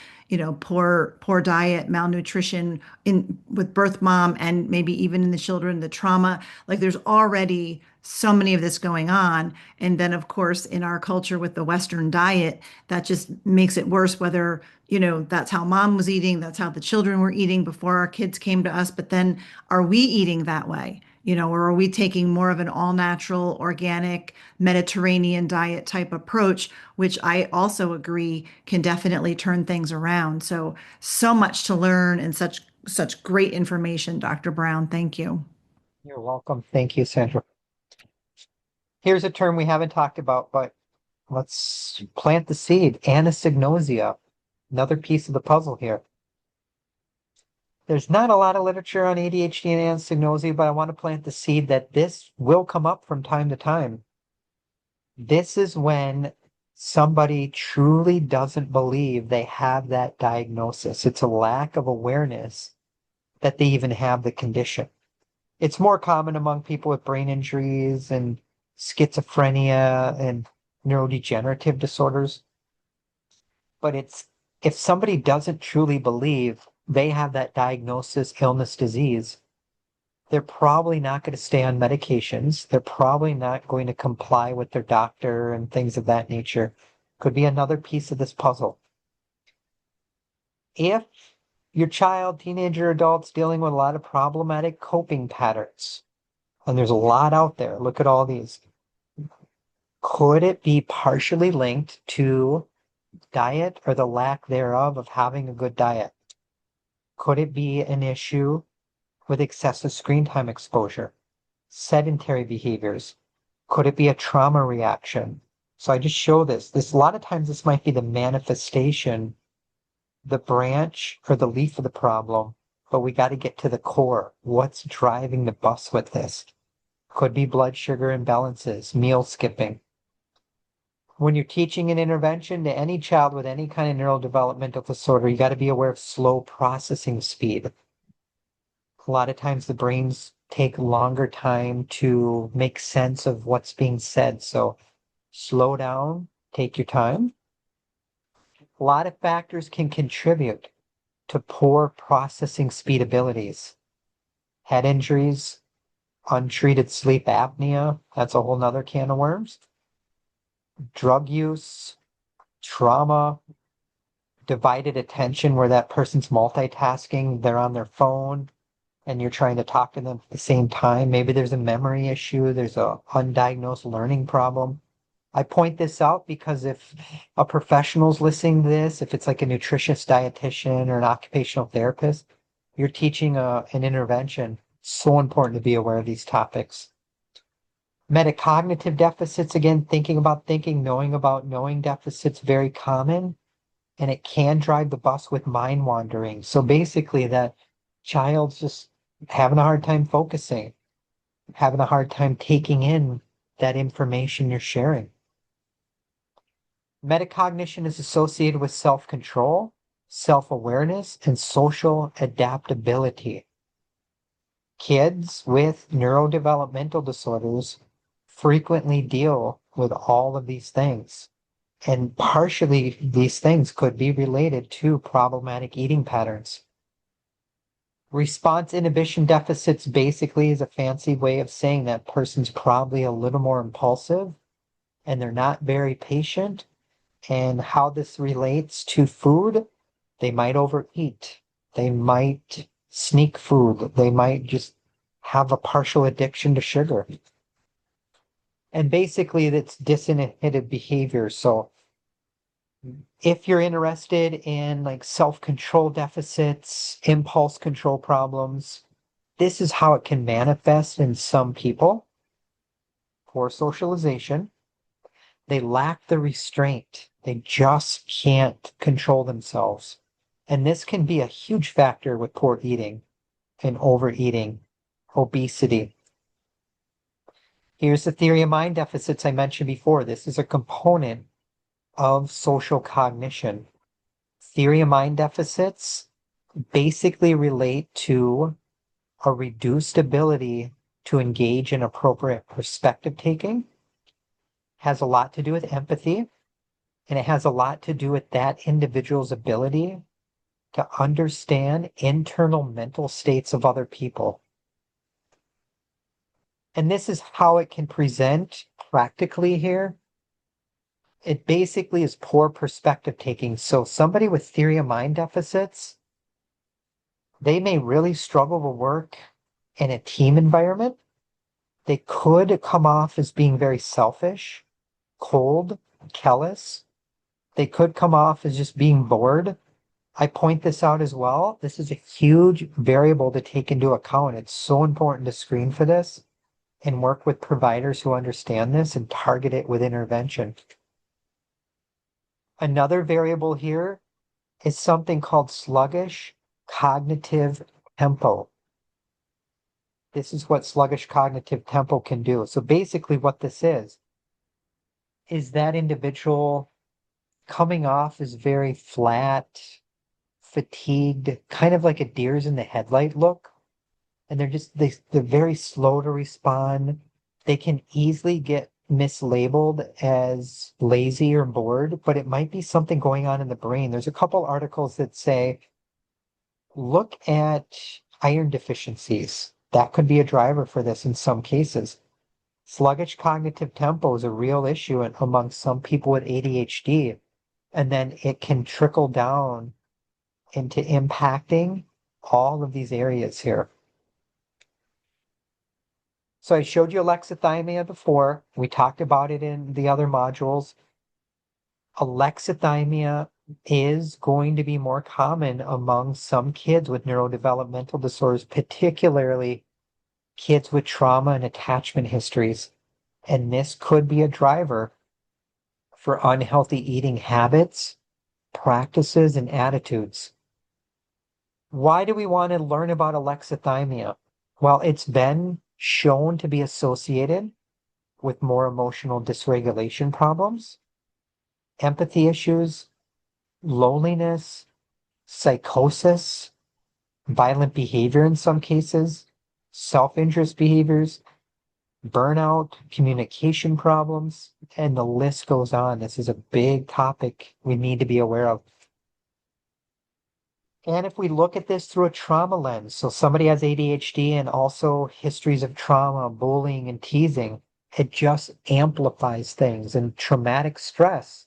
poor diet, malnutrition in with birth mom, and maybe even in the children, the trauma. Like there's already so many of this going on. And then of course, in our culture with the Western diet, that just makes it worse, whether, that's how mom was eating, that's how the children were eating before our kids came to us. But then are we eating that way? Or are we taking more of an all natural, organic, Mediterranean diet type approach, which I also agree can definitely turn things around. So much to learn and such great information, Dr. Brown. Thank you. You're welcome. Thank you, Sandra. Here's a term we haven't talked about, but let's plant the seed. Anosognosia, another piece of the puzzle here. There's not a lot of literature on ADHD and anosognosia, but I want to plant the seed that this will come up from time to time. This is when somebody truly doesn't believe they have that diagnosis. It's a lack of awareness that they even have the condition. It's more common among people with brain injuries and schizophrenia and neurodegenerative disorders. But if somebody doesn't truly believe they have that diagnosis, illness, disease, they're probably not going to stay on medications. They're probably not going to comply with their doctor and things of that nature. Could be another piece of this puzzle. If your child, teenager, adult's dealing with a lot of problematic coping patterns, and there's a lot out there, look at all these. Could it be partially linked to diet or the lack thereof of having a good diet? Could it be an issue with excessive screen time exposure, sedentary behaviors? Could it be a trauma reaction? So I just show this. A lot of times this might be the manifestation, the branch or the leaf of the problem, but we got to get to the core. What's driving the bus with this? Could be blood sugar imbalances, meal skipping. When you're teaching an intervention to any child with any kind of neurodevelopmental disorder, you got to be aware of slow processing speed. A lot of times the brains take longer time to make sense of what's being said. So slow down, take your time. A lot of factors can contribute to poor processing speed abilities. Head injuries, untreated sleep apnea, that's a whole nother can of worms. Drug use, trauma, divided attention where that person's multitasking, they're on their phone and you're trying to talk to them at the same time. Maybe there's a memory issue, there's a undiagnosed learning problem. I point this out because if a professional's listening to this, if it's like a nutritious dietitian or an occupational therapist, you're teaching an intervention. It's so important to be aware of these topics. Metacognitive deficits, again, thinking about thinking, knowing about knowing deficits, very common, and it can drive the bus with mind wandering. So basically that child's just having a hard time focusing, having a hard time taking in that information you're sharing. Metacognition is associated with self-control, self-awareness, and social adaptability. Kids with neurodevelopmental disorders frequently deal with all of these things. And partially these things could be related to problematic eating patterns. Response inhibition deficits basically is a fancy way of saying that person's probably a little more impulsive and they're not very patient. And how this relates to food, they might overeat. They might sneak food. They might just have a partial addiction to sugar. And basically it's disinhibited behavior. So if you're interested in like self-control deficits, impulse control problems, this is how it can manifest in some people. Poor socialization. They lack the restraint. They just can't control themselves. And this can be a huge factor with poor eating and overeating, obesity. Here's the theory of mind deficits I mentioned before. This is a component of social cognition. Theory of mind deficits basically relate to a reduced ability to engage in appropriate perspective taking. Has a lot to do with empathy, and it has a lot to do with that individual's ability to understand internal mental states of other people. And this is how it can present practically here. It basically is poor perspective taking. So somebody with theory of mind deficits, they may really struggle to work in a team environment. They could come off as being very selfish, cold, callous. They could come off as just being bored. I point this out as well. This is a huge variable to take into account. It's so important to screen for this and work with providers who understand this and target it with intervention. Another variable here is something called sluggish cognitive tempo. This is what sluggish cognitive tempo can do. So basically what this is that individual coming off as very flat, fatigued, kind of like a deers in the headlight look. And they're very slow to respond. They can easily get mislabeled as lazy or bored, but it might be something going on in the brain. There's a couple articles that say, look at iron deficiencies. That could be a driver for this in some cases. Sluggish cognitive tempo is a real issue among some people with ADHD, and then it can trickle down into impacting all of these areas here. So I showed you alexithymia before. We talked about it in the other modules. Alexithymia is going to be more common among some kids with neurodevelopmental disorders, particularly kids with trauma and attachment histories. And this could be a driver for unhealthy eating habits, practices, and attitudes. Why do we want to learn about alexithymia? Well, it's been shown to be associated with more emotional dysregulation problems, empathy issues, loneliness, psychosis, violent behavior in some cases, self-interest behaviors, burnout, communication problems, and the list goes on. This is a big topic we need to be aware of. And if we look at this through a trauma lens, so somebody has ADHD and also histories of trauma, bullying, and teasing, it just amplifies things. And traumatic stress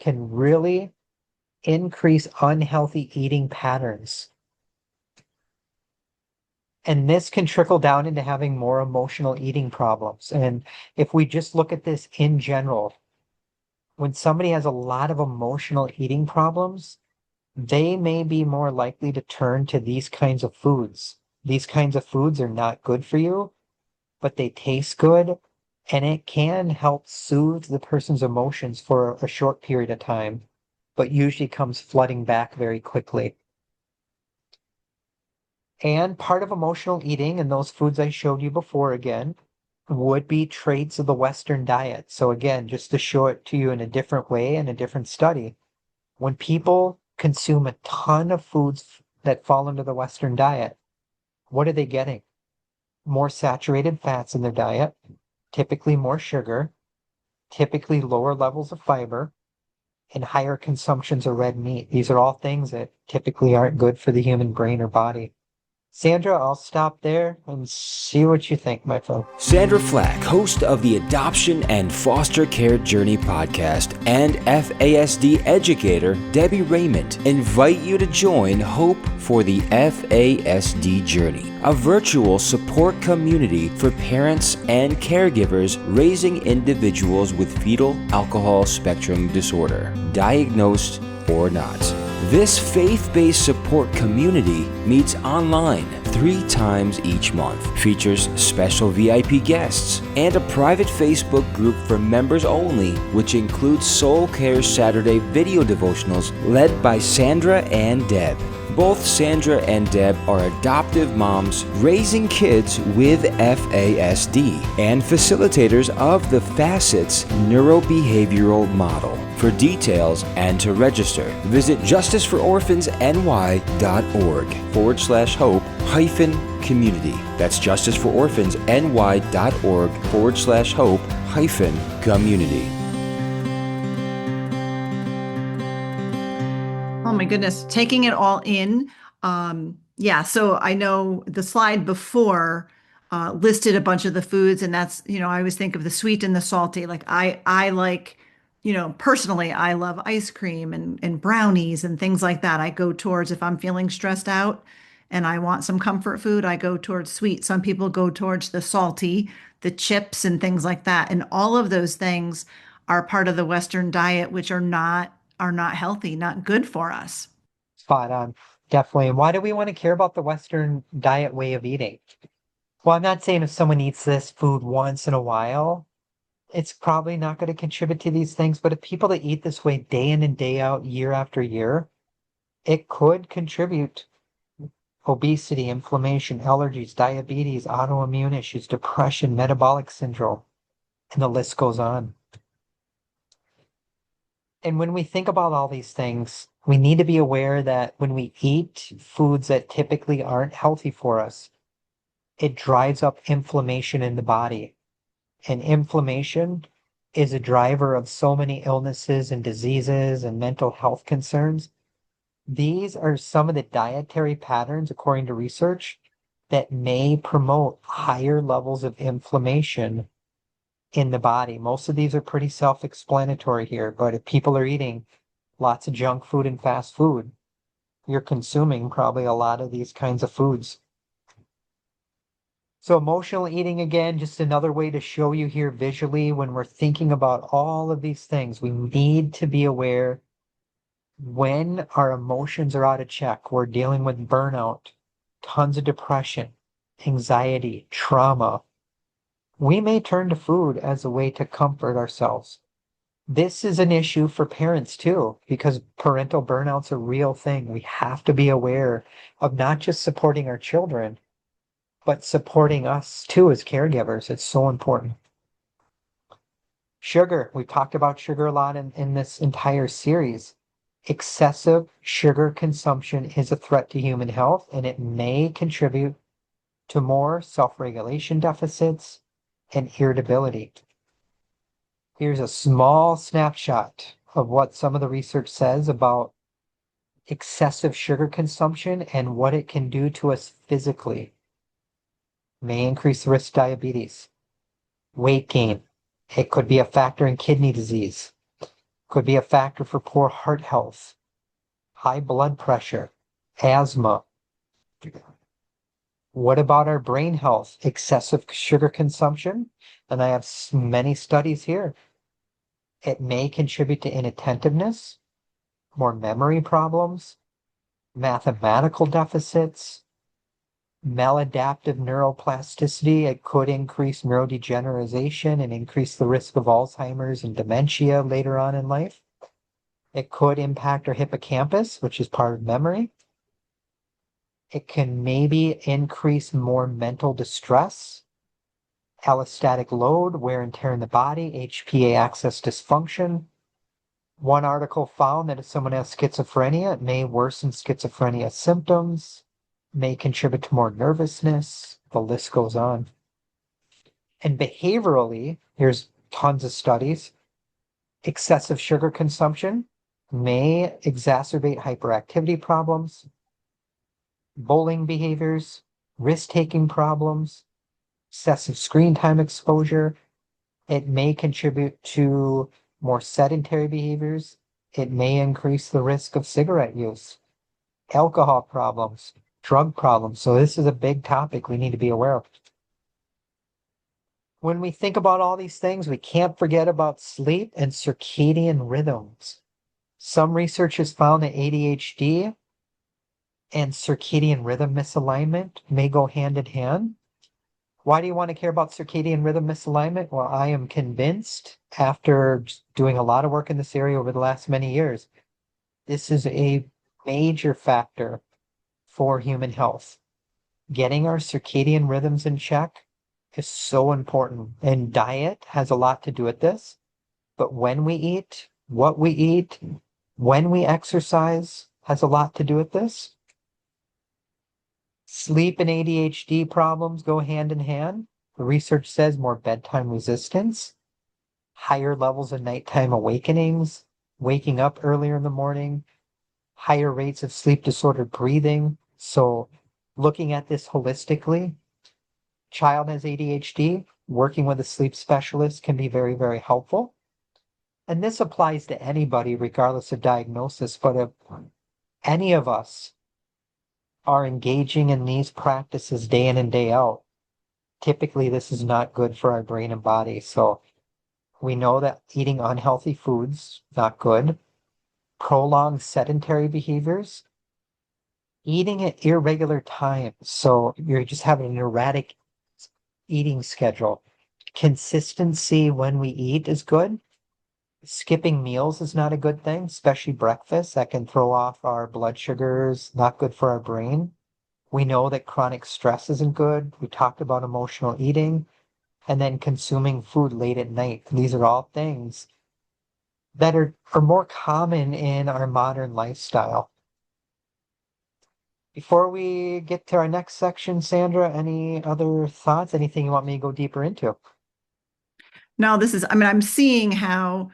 can really increase unhealthy eating patterns. And this can trickle down into having more emotional eating problems. And if we just look at this in general, when somebody has a lot of emotional eating problems, they may be more likely to turn to these kinds of foods. These kinds of foods are not good for you, but they taste good, and it can help soothe the person's emotions for a short period of time, but usually comes flooding back very quickly. And part of emotional eating, and those foods I showed you before again, would be traits of the Western diet. So again, just to show it to you in a different way in a different study, when people consume a ton of foods that fall into the Western diet, what are they getting? More saturated fats in their diet, typically more sugar, typically lower levels of fiber, and higher consumptions of red meat. These are all things that typically aren't good for the human brain or body. Sandra, I'll stop there and see what you think, my friend. Sandra Flach, host of the Adoption and Foster Care Journey podcast, and FASD educator Debbie Raymond, invite you to join Hope for the FASD Journey, a virtual support community for parents and caregivers raising individuals with fetal alcohol spectrum disorder, diagnosed or not. This faith-based support community meets online 3 times each month, features special VIP guests, and a private Facebook group for members only, which includes Soul Care Saturday video devotionals led by Sandra and Deb. Both Sandra and Deb are adoptive moms raising kids with FASD and facilitators of the Facets Neurobehavioral Model. For details and to register, visit justicefororphansny.org/hope-community. That's justicefororphansny.org/hope-community. Oh my goodness, taking it all in. So I know the slide before listed a bunch of the foods, and that's, I always think of the sweet and the salty. Like I like, personally, I love ice cream and brownies and things like that. I go towards, if I'm feeling stressed out and I want some comfort food, I go towards sweet. Some people go towards the salty, the chips and things like that. And all of those things are part of the Western diet, which are not healthy, not good for us. Spot on. Definitely. And why do we want to care about the Western diet way of eating? Well, I'm not saying if someone eats this food once in a while, it's probably not going to contribute to these things. But if people that eat this way day in and day out, year after year, it could contribute obesity, inflammation, allergies, diabetes, autoimmune issues, depression, metabolic syndrome, and the list goes on. And when we think about all these things, we need to be aware that when we eat foods that typically aren't healthy for us, it drives up inflammation in the body. And inflammation is a driver of so many illnesses and diseases and mental health concerns. These are some of the dietary patterns, according to research, that may promote higher levels of inflammation in the body. Most of these are pretty self-explanatory here, but if people are eating lots of junk food and fast food, you're consuming probably a lot of these kinds of foods. So emotional eating, again, just another way to show you here visually when we're thinking about all of these things, we need to be aware when our emotions are out of check. We're dealing with burnout, tons of depression, anxiety, trauma. We may turn to food as a way to comfort ourselves. This is an issue for parents too, because parental burnout's a real thing. We have to be aware of not just supporting our children, but supporting us too as caregivers. It's so important. Sugar. We've talked about sugar a lot in this entire series. Excessive sugar consumption is a threat to human health, and it may contribute to more self-regulation deficits and irritability. Here's a small snapshot of what some of the research says about excessive sugar consumption and what it can do to us physically. May increase the risk of diabetes, weight gain. It could be a factor in kidney disease. Could be a factor for poor heart health, high blood pressure, asthma. What about our brain health? Excessive sugar consumption, and I have many studies here. It may contribute to inattentiveness, more memory problems, mathematical deficits, maladaptive neuroplasticity. It could increase neurodegeneration and increase the risk of Alzheimer's and dementia later on in life. It could impact our hippocampus, which is part of memory. It can maybe increase more mental distress, allostatic load, wear and tear in the body, HPA axis dysfunction. One article found that if someone has schizophrenia, it may worsen schizophrenia symptoms, may contribute to more nervousness. The list goes on. And behaviorally, here's tons of studies. Excessive sugar consumption may exacerbate hyperactivity problems, bullying behaviors, risk-taking problems, excessive screen time exposure. It may contribute to more sedentary behaviors. It may increase the risk of cigarette use, alcohol problems, drug problems. So this is a big topic we need to be aware of. When we think about all these things, we can't forget about sleep and circadian rhythms. Some research has found that ADHD and circadian rhythm misalignment may go hand in hand. Why do you want to care about circadian rhythm misalignment? Well, I am convinced after doing a lot of work in this area over the last many years, this is a major factor for human health. Getting our circadian rhythms in check is so important, and diet has a lot to do with this. But when we eat, what we eat, when we exercise has a lot to do with this. Sleep and ADHD problems go hand in hand. The research says more bedtime resistance, higher levels of nighttime awakenings, waking up earlier in the morning, higher rates of sleep disordered breathing. So looking at this holistically, child has ADHD, working with a sleep specialist can be very, very helpful. And this applies to anybody regardless of diagnosis, but if any of us are engaging in these practices day in and day out, typically this is not good for our brain and body. So we know that eating unhealthy foods, not good. Prolonged sedentary behaviors, eating at irregular times. So you're just having an erratic eating schedule. Consistency when we eat is good. Skipping meals is not a good thing, especially breakfast. That can throw off our blood sugars, not good for our brain. We know that chronic stress isn't good. We talked about emotional eating and then consuming food late at night. These are all things that are more common in our modern lifestyle. Before we get to our next section, Sandra, any other thoughts? Anything you want me to go deeper into? No, I'm seeing how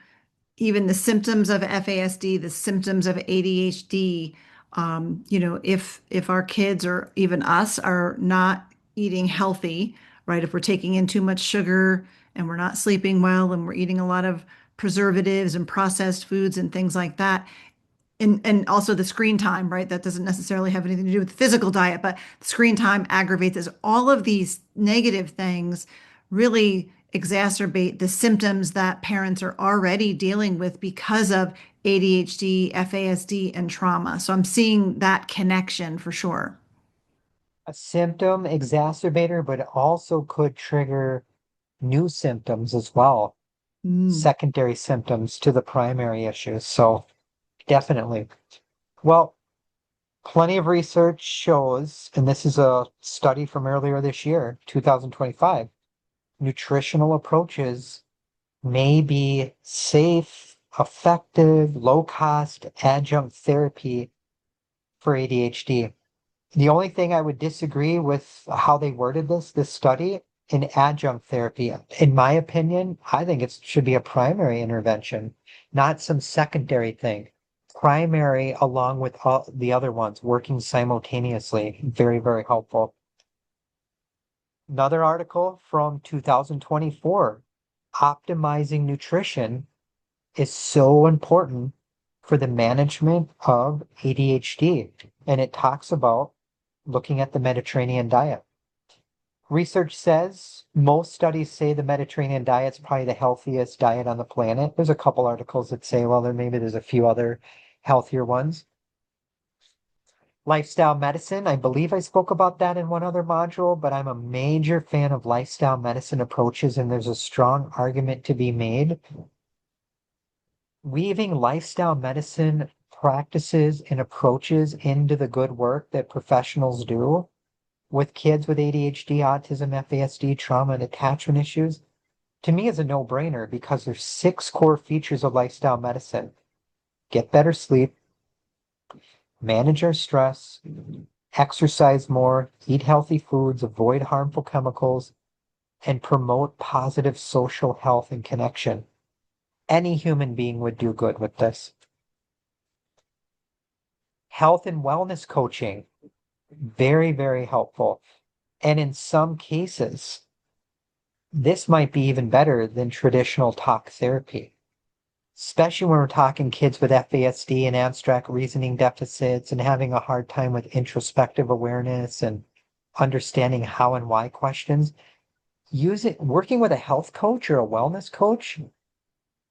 even the symptoms of FASD, the symptoms of ADHD, if our kids or even us are not eating healthy, right? If we're taking in too much sugar and we're not sleeping well and we're eating a lot of preservatives and processed foods and things like that, and also the screen time, right? That doesn't necessarily have anything to do with the physical diet, but the screen time aggravates us. All of these negative things really exacerbate the symptoms that parents are already dealing with because of ADHD, FASD, and trauma. So I'm seeing that connection for sure. A symptom exacerbator, but it also could trigger new symptoms as well, Mm. secondary symptoms to the primary issues. So definitely. Well, plenty of research shows, and this is a study from earlier this year, 2025, nutritional approaches may be safe, effective, low cost adjunct therapy for ADHD. The only thing I would disagree with how they worded this study in adjunct therapy. In my opinion, I think it should be a primary intervention, not some secondary thing. Primary along with all the other ones working simultaneously. Very, very helpful. Another article from 2024, optimizing nutrition is so important for the management of ADHD. And it talks about looking at the Mediterranean diet. Research says most studies say the Mediterranean diet is probably the healthiest diet on the planet. There's a couple articles that say, well, there's a few other healthier ones. Lifestyle medicine, I believe I spoke about that in one other module, but I'm a major fan of lifestyle medicine approaches, and there's a strong argument to be made. Weaving lifestyle medicine practices and approaches into the good work that professionals do with kids with ADHD, autism, FASD, trauma, and attachment issues, to me is a no-brainer because there's 6 core features of lifestyle medicine. Get better sleep, manage our stress, exercise more, eat healthy foods, avoid harmful chemicals, and promote positive social health and connection. Any human being would do good with this. Health and wellness coaching, very, very helpful. And in some cases, this might be even better than traditional talk therapy, especially when we're talking kids with FASD and abstract reasoning deficits and having a hard time with introspective awareness and understanding how and why questions. Working with a health coach or a wellness coach,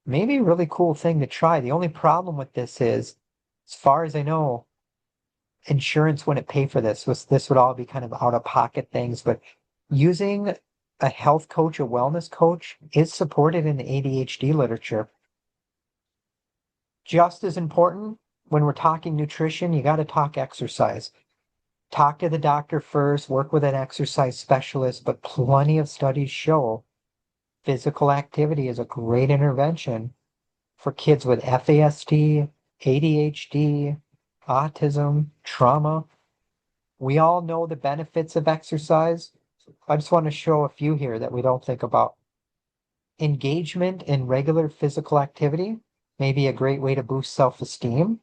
maybe a really cool thing to try. The only problem with this is, as far as I know, insurance wouldn't pay for this. This would all be kind of out-of-pocket things, but using a health coach, a wellness coach, is supported in the ADHD literature. Just as important, when we're talking nutrition, you got to talk exercise. Talk to the doctor first, work with an exercise specialist, but plenty of studies show physical activity is a great intervention for kids with FASD, ADHD, autism, trauma. We all know the benefits of exercise. I just want to show a few here that we don't think about. Engagement in regular physical activity may be a great way to boost self-esteem.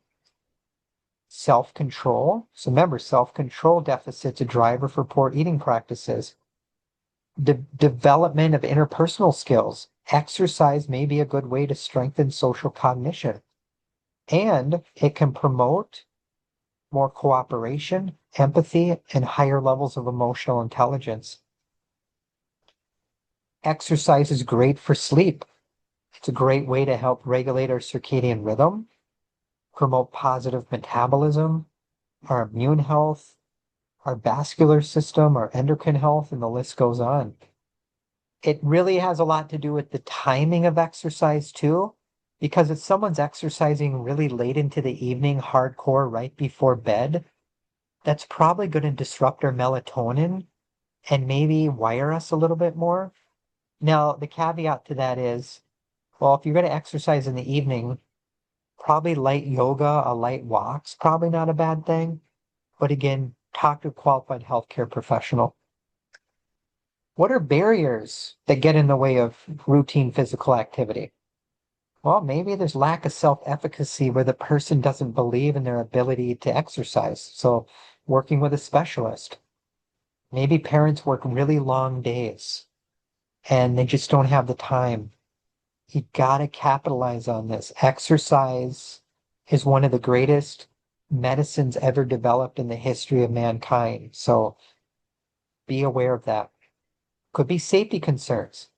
Self-control. So remember, self-control deficit's a driver for poor eating practices. Development of interpersonal skills. Exercise may be a good way to strengthen social cognition. And it can promote more cooperation, empathy, and higher levels of emotional intelligence. Exercise is great for sleep. It's a great way to help regulate our circadian rhythm, promote positive metabolism, our immune health, our vascular system, our endocrine health, and the list goes on. It really has a lot to do with the timing of exercise too, because if someone's exercising really late into the evening, hardcore right before bed, that's probably going to disrupt our melatonin and maybe wire us a little bit more. Now, the caveat to that is, well, if you're going to exercise in the evening, probably light yoga, a light walk's probably not a bad thing. But again, talk to a qualified healthcare professional. What are barriers that get in the way of routine physical activity? Well, maybe there's lack of self-efficacy where the person doesn't believe in their ability to exercise. So working with a specialist. Maybe parents work really long days and they just don't have the time. You gotta capitalize on this. Exercise is one of the greatest medicines ever developed in the history of mankind. So be aware of that. Could be safety concerns,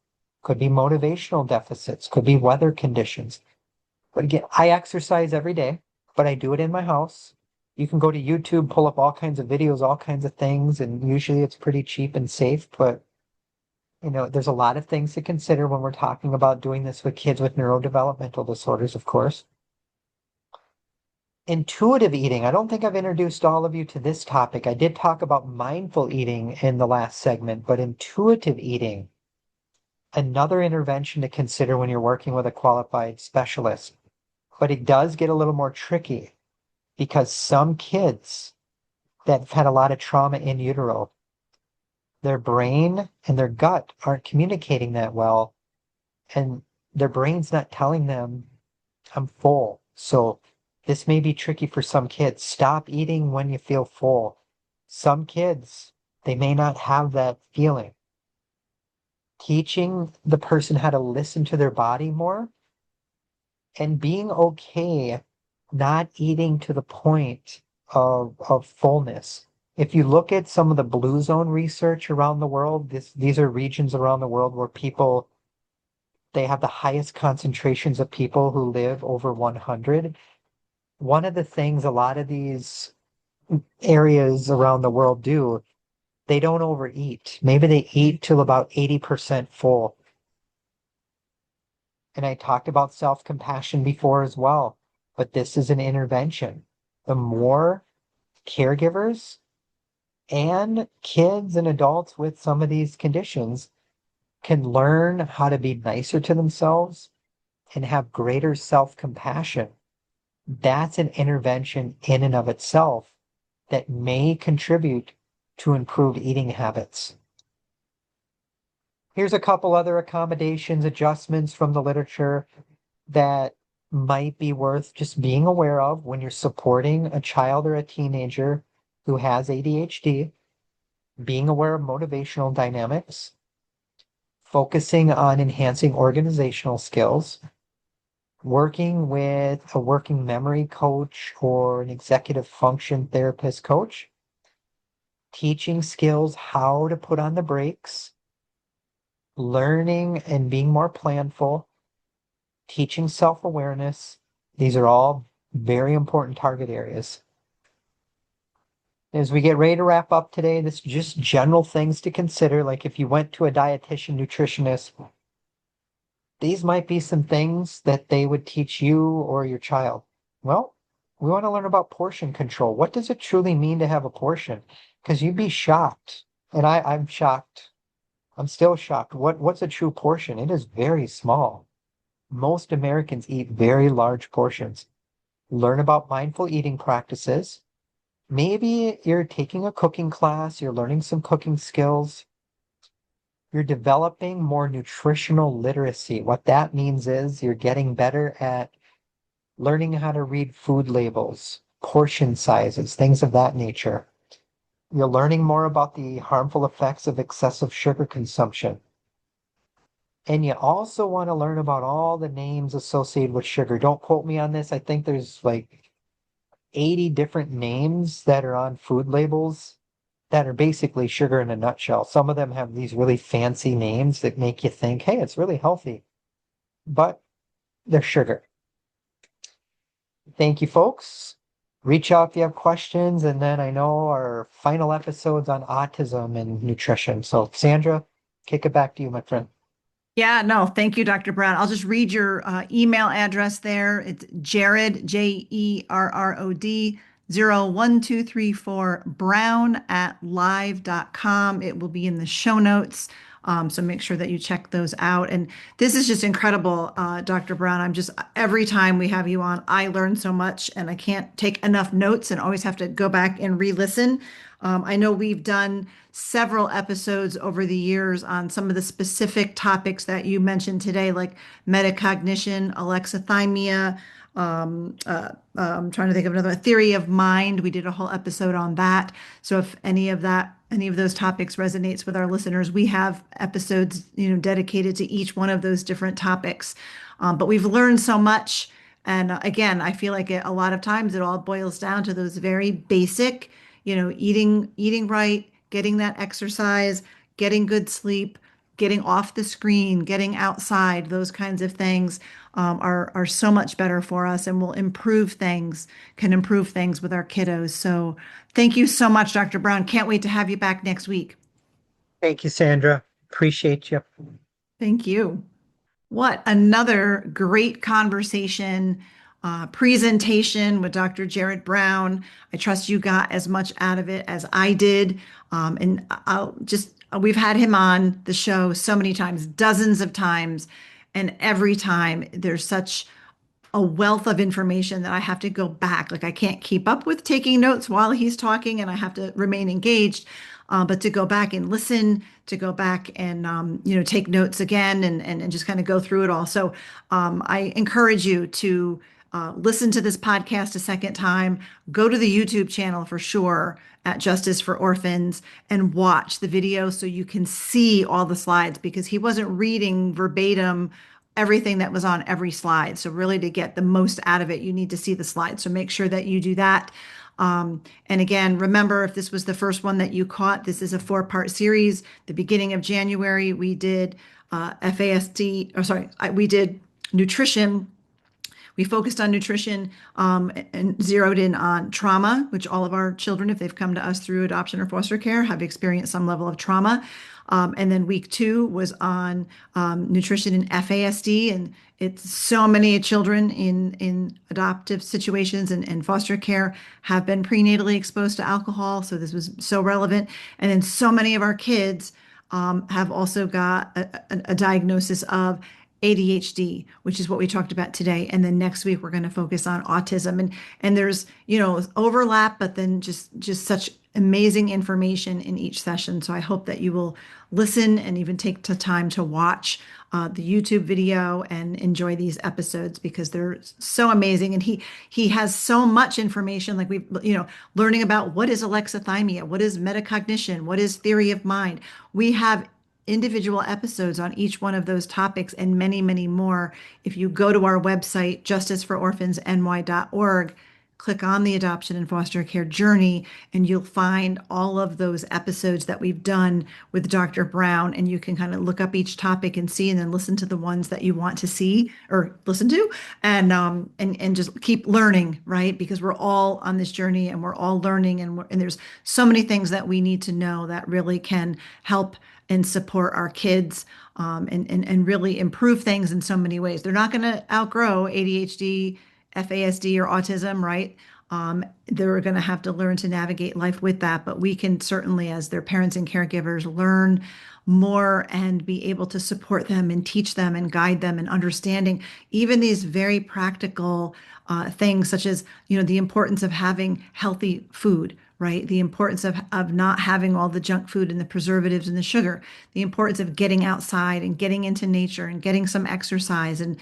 could be motivational deficits, could be weather conditions. But again, I exercise every day, but I do it in my house. You can go to YouTube, pull up all kinds of videos, all kinds of things, and usually it's pretty cheap and safe, but there's a lot of things to consider when we're talking about doing this with kids with neurodevelopmental disorders, of course. Intuitive eating. I don't think I've introduced all of you to this topic. I did talk about mindful eating in the last segment, but intuitive eating, another intervention to consider when you're working with a qualified specialist. But it does get a little more tricky because some kids that have had a lot of trauma in utero, their brain and their gut aren't communicating that well, and their brain's not telling them, I'm full. So this may be tricky for some kids. Stop eating when you feel full. Some kids, they may not have that feeling. Teaching the person how to listen to their body more and being okay not eating to the point of fullness. If you look at some of the blue zone research around the world, these are regions around the world where they have the highest concentrations of people who live over 100. One of the things a lot of these areas around the world do, they don't overeat. Maybe they eat till about 80% full. And I talked about self-compassion before as well, but this is an intervention. The more caregivers and kids and adults with some of these conditions can learn how to be nicer to themselves and have greater self-compassion, that's an intervention in and of itself that may contribute to improved eating habits. Here's a couple other accommodations, adjustments from the literature that might be worth just being aware of when you're supporting a child or a teenager who has ADHD. Being aware of motivational dynamics, focusing on enhancing organizational skills, working with a working memory coach or an executive function therapist coach, teaching skills how to put on the brakes, learning and being more planful, teaching self-awareness. These are all very important target areas. As we get ready to wrap up today, this is just general things to consider. Like if you went to a dietitian, nutritionist, these might be some things that they would teach you or your child. Well, we want to learn about portion control. What does it truly mean to have a portion? Because you'd be shocked. And I'm shocked. I'm still shocked. What's a true portion? It is very small. Most Americans eat very large portions. Learn about mindful eating practices. Maybe you're taking a cooking class, you're learning some cooking skills. You're developing more nutritional literacy. What that means is you're getting better at learning how to read food labels, portion sizes, things of that nature. You're learning more about the harmful effects of excessive sugar consumption. And you also want to learn about all the names associated with sugar. Don't quote me on this. I think there's like 80 different names that are on food labels that are basically sugar in a nutshell. Some of them have these really fancy names that make you think, hey, it's really healthy, but they're sugar. Thank you, folks. Reach out if you have questions. And then I know our final episode's on autism and nutrition. So, Sandra, kick it back to you, my friend. Yeah, no, thank you, Dr. Brown. I'll just read your email address there. It's Jerrod, Jerrod, 01234 Brown at live.com. It will be in the show notes. So make sure that you check those out. And this is just incredible, Dr. Brown. Every time we have you on, I learn so much and I can't take enough notes and always have to go back and re-listen. I know we've done several episodes over the years on some of the specific topics that you mentioned today, like metacognition, alexithymia. I'm trying to think of another one, theory of mind. We did a whole episode on that. So if any of those topics resonates with our listeners, we have episodes, dedicated to each one of those different topics. But we've learned so much. And again, I feel like a lot of times it all boils down to those very basic, eating right, getting that exercise, getting good sleep, getting off the screen, getting outside, those kinds of things are so much better for us and will can improve things with our kiddos. So thank you so much, Dr. Brown. Can't wait to have you back next week. Thank you, Sandra. Appreciate you. Thank you. What another great conversation, presentation with Dr. Jerrod Brown. I trust you got as much out of it as I did. We've had him on the show so many times, dozens of times, and every time there's such a wealth of information that I have to go back. Like I can't keep up with taking notes while he's talking and I have to remain engaged. But to go back and listen, to go back and take notes again and just kind of go through it all. So I encourage you to listen to this podcast a second time. Go to the YouTube channel for sure at Justice for Orphans and watch the video so you can see all the slides, because he wasn't reading verbatim everything that was on every slide. So really to get the most out of it, you need to see the slides. So make sure that you do that. And again, remember, if this was the first one that you caught, this is a 4-part series. The beginning of January, we did we did nutrition. We focused on nutrition and zeroed in on trauma, which all of our children, if they've come to us through adoption or foster care, have experienced some level of trauma. And then week 2 was on nutrition in FASD. And it's so many children in adoptive situations and foster care have been prenatally exposed to alcohol. So this was so relevant. And then so many of our kids have also got a diagnosis of ADHD, which is what we talked about today. And then next week, we're going to focus on autism. And there's, overlap, but then just such amazing information in each session. So I hope that you will listen and even take the time to watch the YouTube video and enjoy these episodes, because they're so amazing. And he has so much information, like learning about what is alexithymia, what is metacognition, what is theory of mind. We have individual episodes on each one of those topics and many, many more. If you go to our website, justicefororphansny.org, click on the Adoption and Foster Care Journey, and you'll find all of those episodes that we've done with Dr. Brown, and you can kind of look up each topic and see, and then listen to the ones that you want to see or listen to, and just keep learning, right? Because we're all on this journey, and we're all learning, and there's so many things that we need to know that really can help and support our kids, and really improve things in so many ways. They're not going to outgrow ADHD, FASD, or autism, right? They're going to have to learn to navigate life with that, but we can certainly, as their parents and caregivers, learn more and be able to support them and teach them and guide them in understanding even these very practical things, such as, the importance of having healthy food, right? The importance of not having all the junk food and the preservatives and the sugar, the importance of getting outside and getting into nature and getting some exercise and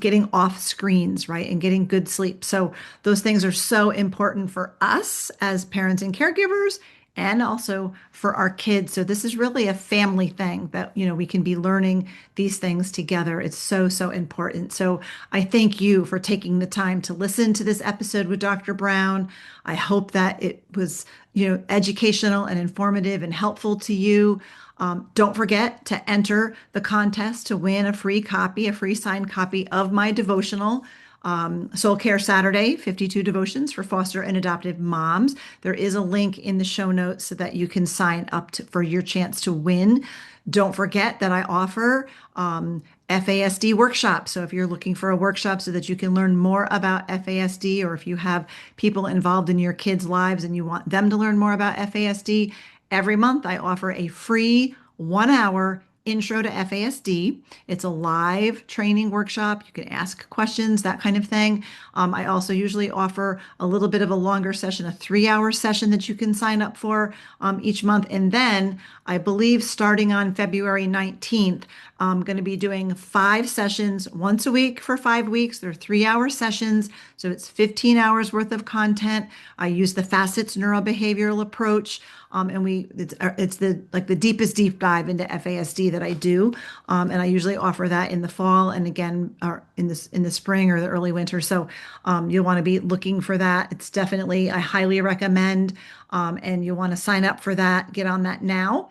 getting off screens, right? And getting good sleep. So those things are so important for us as parents and caregivers, and also for our kids. So this is really a family thing that, we can be learning these things together. It's so, so important. So I thank you for taking the time to listen to this episode with Dr. Brown. I hope that it was, educational and informative and helpful to you. Don't forget to enter the contest to win a free signed copy of my devotional, Soul Care Saturday, 52 devotions for foster and adoptive moms. There is a link in the show notes so that you can sign up for your chance to win. Don't forget that I offer FASD workshops. So if you're looking for a workshop so that you can learn more about FASD, or if you have people involved in your kids' lives and you want them to learn more about FASD, every month I offer a free 1-hour Intro to FASD. It's a live training workshop. You can ask questions, that kind of thing. I also usually offer a little bit of a longer session, a 3-hour session that you can sign up for each month. And then I believe starting on February 19th, I'm going to be doing 5 sessions once a week for 5 weeks. They're 3-hour sessions. So it's 15 hours worth of content. I use the facets neurobehavioral approach. And it's the deepest deep dive into FASD that I do. And I usually offer that in the fall and again, or in the spring or the early winter. So you'll want to be looking for that. It's definitely, I highly recommend, and you'll want to sign up for that. Get on that now,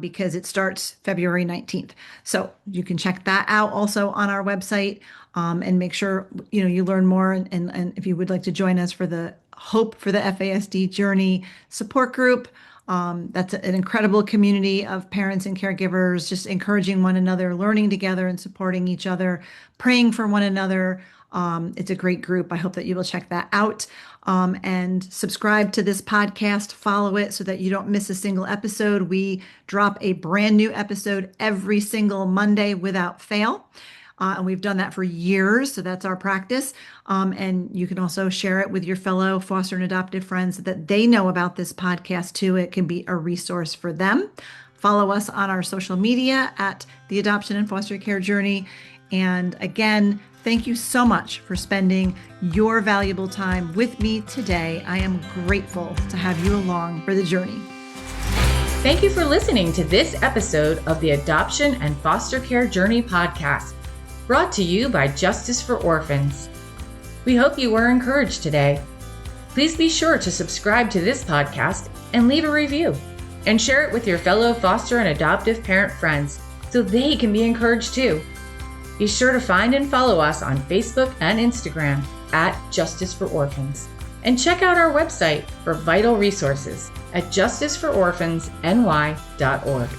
because it starts February 19th. So you can check that out also on our website, and make sure, you learn more. And if you would like to join us for the Hope for the FASD Journey support group, that's an incredible community of parents and caregivers, just encouraging one another, learning together and supporting each other, praying for one another. It's a great group. I hope that you will check that out, and subscribe to this podcast, follow it so that you don't miss a single episode. We drop a brand new episode every single Monday without fail. And we've done that for years. So that's our practice. And you can also share it with your fellow foster and adoptive friends so that they know about this podcast too. It can be a resource for them. Follow us on our social media at the Adoption and Foster Care Journey. And again, thank you so much for spending your valuable time with me today. I am grateful to have you along for the journey. Thank you for listening to this episode of the Adoption and Foster Care Journey podcast, brought to you by Justice for Orphans. We hope you were encouraged today. Please be sure to subscribe to this podcast and leave a review, and share it with your fellow foster and adoptive parent friends so they can be encouraged too. Be sure to find and follow us on Facebook and Instagram at Justice for Orphans, and check out our website for vital resources at justicefororphansny.org.